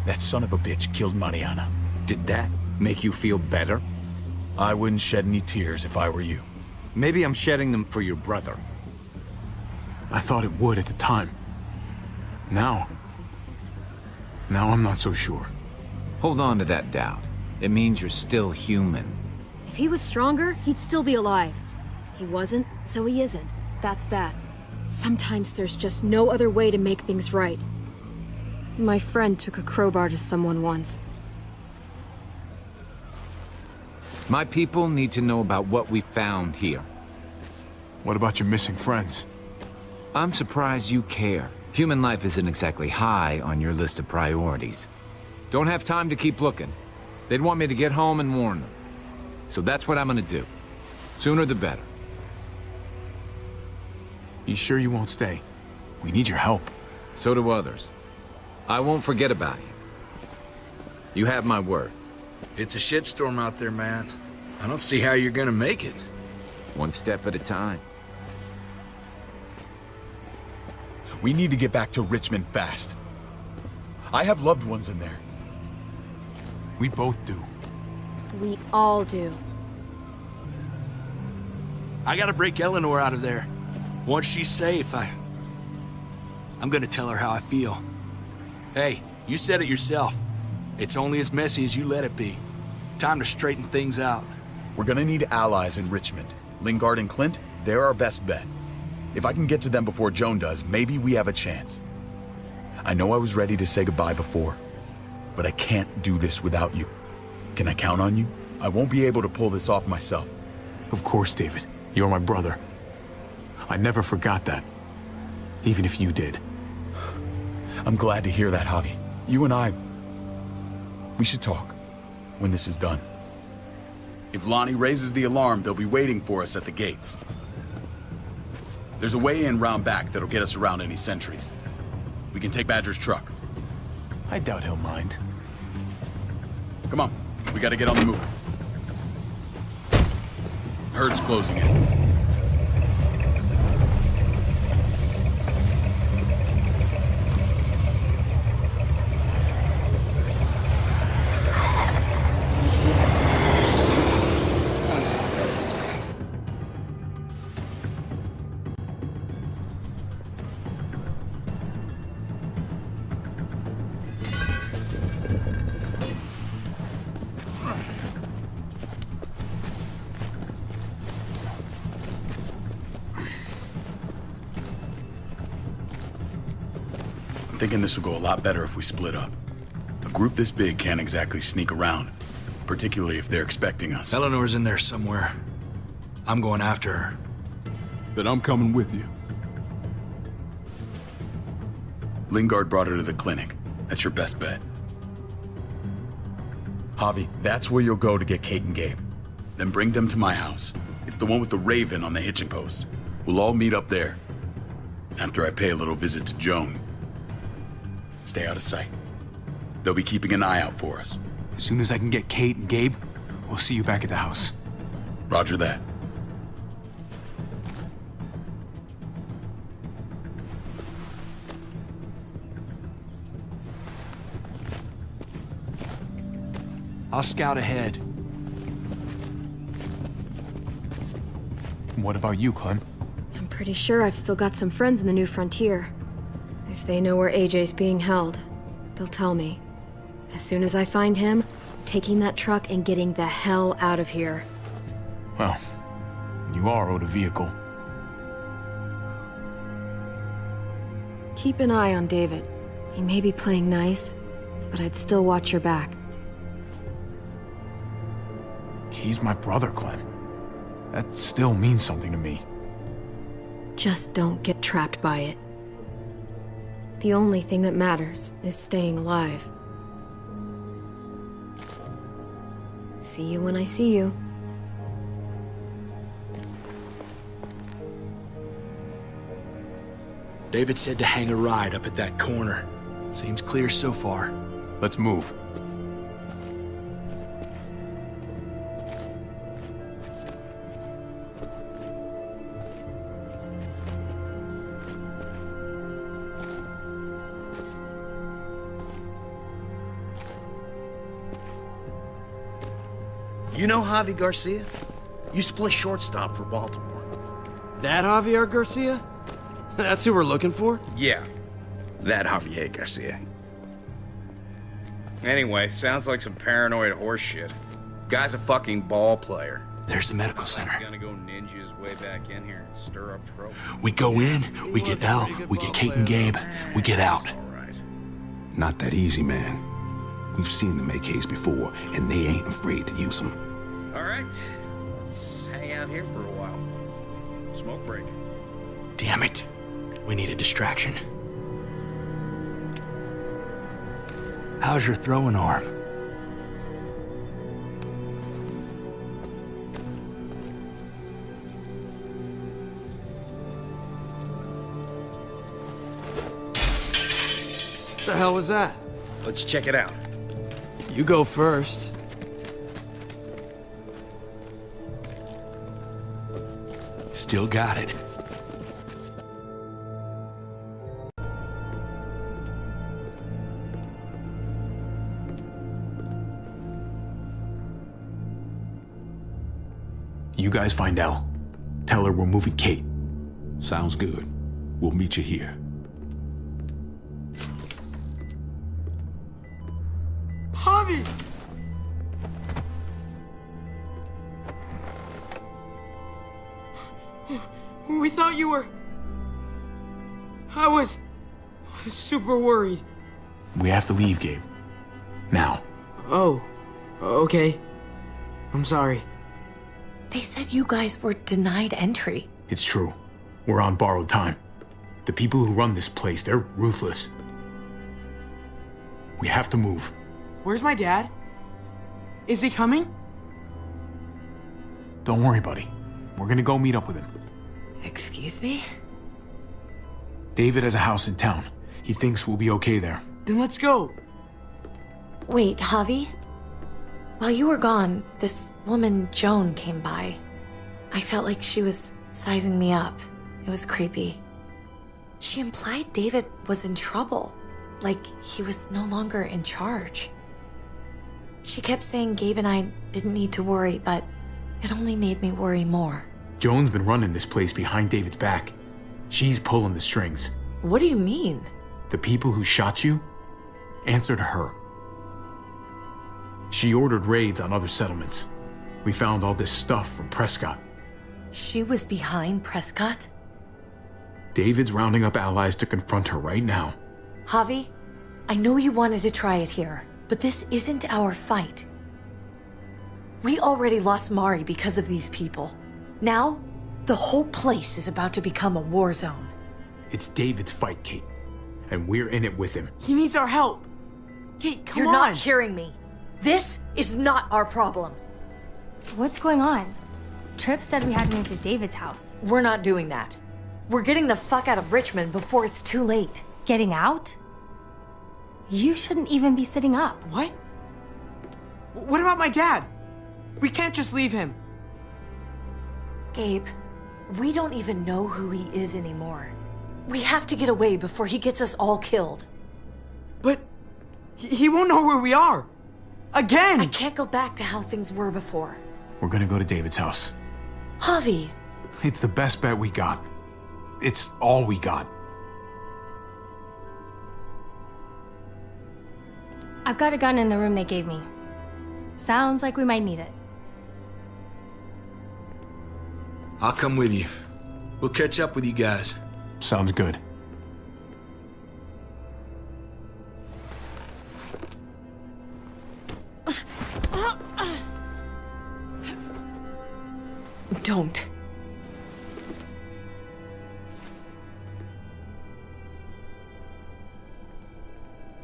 That son of a bitch killed Mariana. Did that make you feel better? I wouldn't shed any tears if I were you. Maybe I'm shedding them for your brother. I thought it would at the time. Now I'm not so sure. Hold on to that doubt. It means you're still human. If he was stronger, he'd still be alive. He wasn't, so he isn't. That's that. Sometimes there's just no other way to make things right. My friend took a crowbar to someone once. My people need to know about what we found here. What about your missing friends? I'm surprised you care. Human life isn't exactly high on your list of priorities. Don't have time to keep looking. They'd want me to get home and warn them. So that's what I'm gonna do. Sooner the better. You sure you won't stay? We need your help. So do others. I won't forget about you. You have my word. It's a shitstorm out there, man. I don't see how you're gonna make it. One step at a time. We need to get back to Richmond fast. I have loved ones in there. We both do. We all do. I gotta break Eleanor out of there. Once she's safe, I'm gonna tell her how I feel. Hey, you said it yourself. It's only as messy as you let it be. Time to straighten things out. We're gonna need allies in Richmond. Lingard and Clint, they're our best bet. If I can get to them before Joan does, maybe we have a chance. I know I was ready to say goodbye before, but I can't do this without you. Can I count on you? I won't be able to pull this off myself. Of course, David. You're my brother. I never forgot that. Even if you did. I'm glad to hear that, Javi. You and I, we should talk when this is done. If Lonnie raises the alarm, they'll be waiting for us at the gates. There's a way in round back that'll get us around any sentries. We can take Badger's truck. I doubt he'll mind. Come on, we gotta get on the move. Herd's closing in. I'm thinking this will go a lot better if we split up. A group this big can't exactly sneak around, particularly if they're expecting us. Eleanor's in there somewhere. I'm going after her. Then I'm coming with you. Lingard brought her to the clinic. That's your best bet. Javi, that's where you'll go to get Kate and Gabe. Then bring them to my house. It's the one with the raven on the hitching post. We'll all meet up there. After I pay a little visit to Joan. Stay out of sight. They'll be keeping an eye out for us. As soon as I can get Kate and Gabe, we'll see you back at the house. Roger that. I'll scout ahead. What about you, Clem? I'm pretty sure I've still got some friends in the New Frontier. If they know where AJ's being held, they'll tell me. As soon as I find him, taking that truck and getting the hell out of here. Well, you are owed a vehicle. Keep an eye on David. He may be playing nice, but I'd still watch your back. He's my brother, Clem. That still means something to me. Just don't get trapped by it. The only thing that matters is staying alive. See you when I see you. David said to hang a ride up at that corner. Seems clear so far. Let's move. You know Javi Garcia? Used to play shortstop for Baltimore. That Javier Garcia? That's who we're looking for? Yeah. That Javier Garcia. Anyway, sounds like some paranoid horse shit. Guy's a fucking ball player. There's the medical center. He's gonna go ninja his way back in here and stir up trouble. We go in, we get Elle, we get Kate and Gabe, we get out. Not that easy, man. We've seen them AKs before, and they ain't afraid to use them. All right, let's hang out here for a while. Smoke break. Damn it. We need a distraction. How's your throwing arm? What the hell was that? Let's check it out. You go first. Still got it. You guys find Elle. Tell her we're moving Kate. Sounds good. We'll meet you here. Javi! We thought you were... I was super worried. We have to leave, Gabe. Now. Oh, okay. I'm sorry. They said you guys were denied entry. It's true. We're on borrowed time. The people who run this place, they're ruthless. We have to move. Where's my dad? Is he coming? Don't worry, buddy. We're gonna go meet up with him. Excuse me? David has a house in town. He thinks we'll be okay there. Then let's go. Wait, Javi? While you were gone, this woman, Joan, came by. I felt like she was sizing me up. It was creepy. She implied David was in trouble, like he was no longer in charge. She kept saying Gabe and I didn't need to worry, but it only made me worry more. Joan's been running this place behind David's back. She's pulling the strings. What do you mean? The people who shot you answered her. She ordered raids on other settlements. We found all this stuff from Prescott. She was behind Prescott? David's rounding up allies to confront her right now. Javi, I know you wanted to try it here, but this isn't our fight. We already lost Mari because of these people. Now, the whole place is about to become a war zone. It's David's fight, Kate. And we're in it with him. He needs our help. Kate, come on. You're not hearing me. This is not our problem. What's going on? Tripp said we had to move to David's house. We're not doing that. We're getting the fuck out of Richmond before it's too late. Getting out? You shouldn't even be sitting up. What? What about my dad? We can't just leave him. Gabe, we don't even know who he is anymore. We have to get away before he gets us all killed. But he won't know where we are. Again! I can't go back to how things were before. We're gonna go to David's house. Javi! It's the best bet we got. It's all we got. I've got a gun in the room they gave me. Sounds like we might need it. I'll come with you. We'll catch up with you guys. Sounds good. Don't.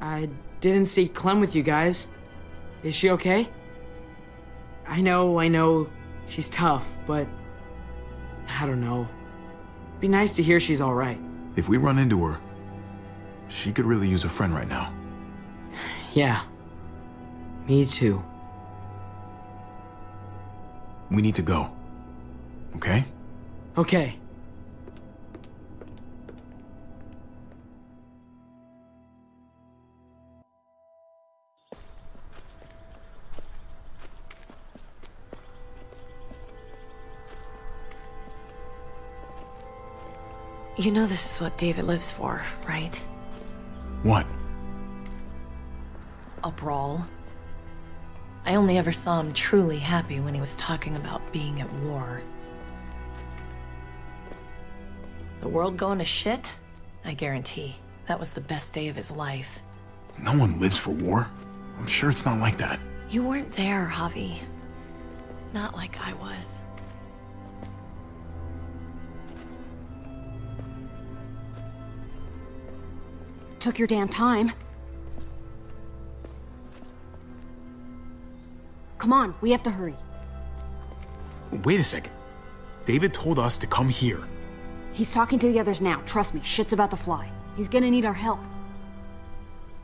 I didn't see Clem with you guys. Is she okay? I know, she's tough, but I don't know. Be nice to hear she's all right. If we run into her, she could really use a friend right now. Yeah. Me too. We need to go. Okay? Okay. You know this is what David lives for, right? What? A brawl. I only ever saw him truly happy when he was talking about being at war. The world going to shit? I guarantee that was the best day of his life. No one lives for war. I'm sure it's not like that. You weren't there, Javi. Not like I was. Took your damn time. Come on, we have to hurry. Wait a second. David told us to come here. He's talking to the others now. Trust me, shit's about to fly. He's gonna need our help.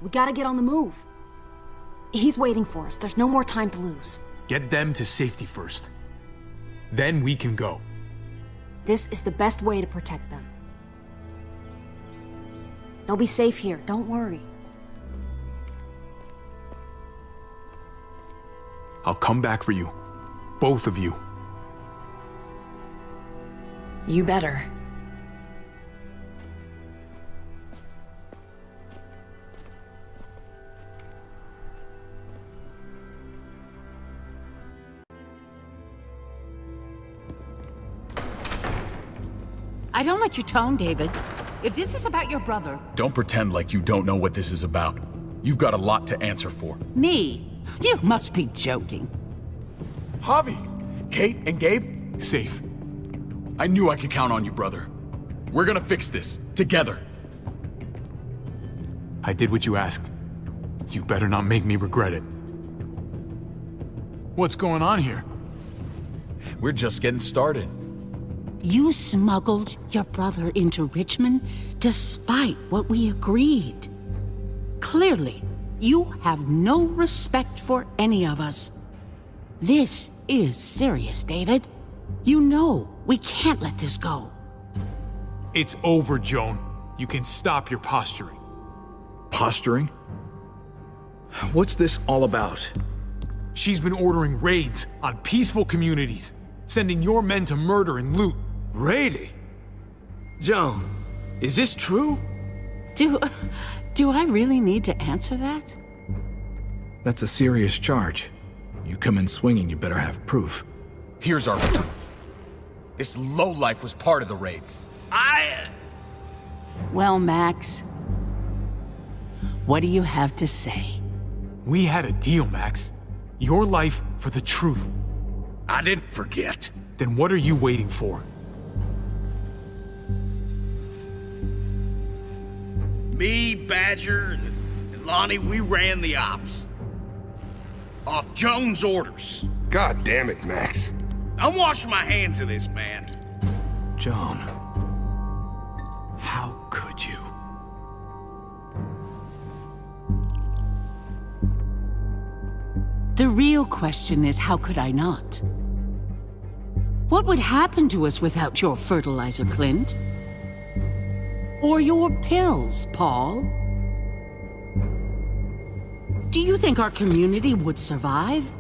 We gotta get on the move. He's waiting for us. There's no more time to lose. Get them to safety first. Then we can go. This is the best way to protect them. They'll be safe here, don't worry. I'll come back for you. Both of you. You better. I don't like your tone, David. If this is about your brother... Don't pretend like you don't know what this is about. You've got a lot to answer for. Me? You must be joking. Javi! Kate and Gabe? Safe. I knew I could count on you, brother. We're gonna fix this, together. I did what you asked. You better not make me regret it. What's going on here? We're just getting started. You smuggled your brother into Richmond despite what we agreed. Clearly, you have no respect for any of us. This is serious, David. You know we can't let this go. It's over, Joan. You can stop your posturing. Posturing? What's this all about? She's been ordering raids on peaceful communities, sending your men to murder and loot. Raiding? Joan, is this true? Do I really need to answer that? That's a serious charge. You come in swinging, you better have proof. Here's our proof. This lowlife was part of the raids. Well, Max, what do you have to say? We had a deal, Max. Your life for the truth. I didn't forget. Then what are you waiting for? Me, Badger, and Lonnie, we ran the ops. Off Joan's orders. God damn it, Max. I'm washing my hands of this, man. Joan, how could you? The real question is, how could I not? What would happen to us without your fertilizer, Clint? Or your pills, Paul? Do you think our community would survive?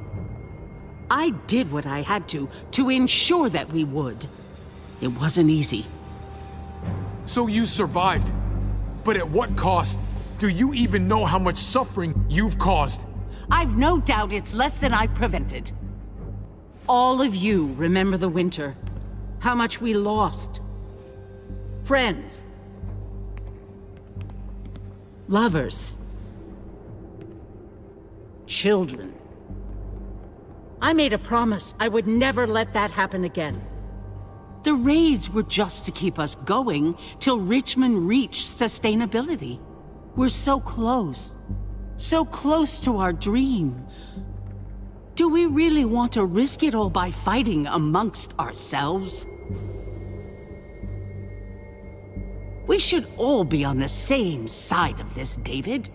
I did what I had to ensure that we would. It wasn't easy. So you survived. But at what cost? Do you even know how much suffering you've caused? I've no doubt it's less than I've prevented. All of you remember the winter. How much we lost. Friends. Lovers. Children. I made a promise I would never let that happen again. The raids were just to keep us going till Richmond reached sustainability. We're so close to our dream. Do we really want to risk it all by fighting amongst ourselves? We should all be on the same side of this, David.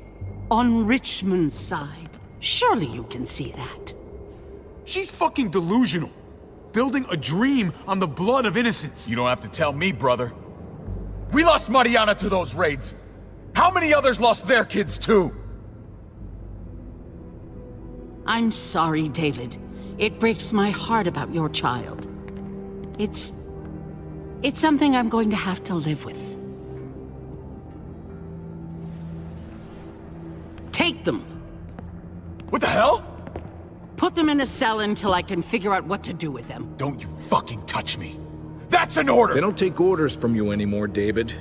On Richmond's side. Surely you can see that. She's fucking delusional. Building a dream on the blood of innocents. You don't have to tell me, brother. We lost Mariana to those raids. How many others lost their kids too? I'm sorry, David. It breaks my heart about your child. It's something I'm going to have to live with. Take them. What the hell? Put them in a cell until I can figure out what to do with them. Don't you fucking touch me. That's an order! They don't take orders from you anymore, David.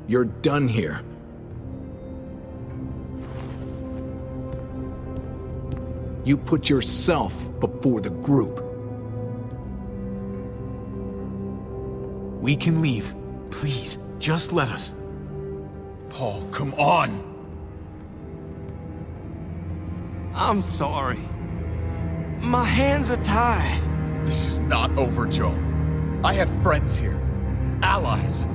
You're done here. You put yourself before the group. We can leave. Please, just let us. Paul, come on! I'm sorry. My hands are tied. This is not over, Joe. I have friends here. Allies.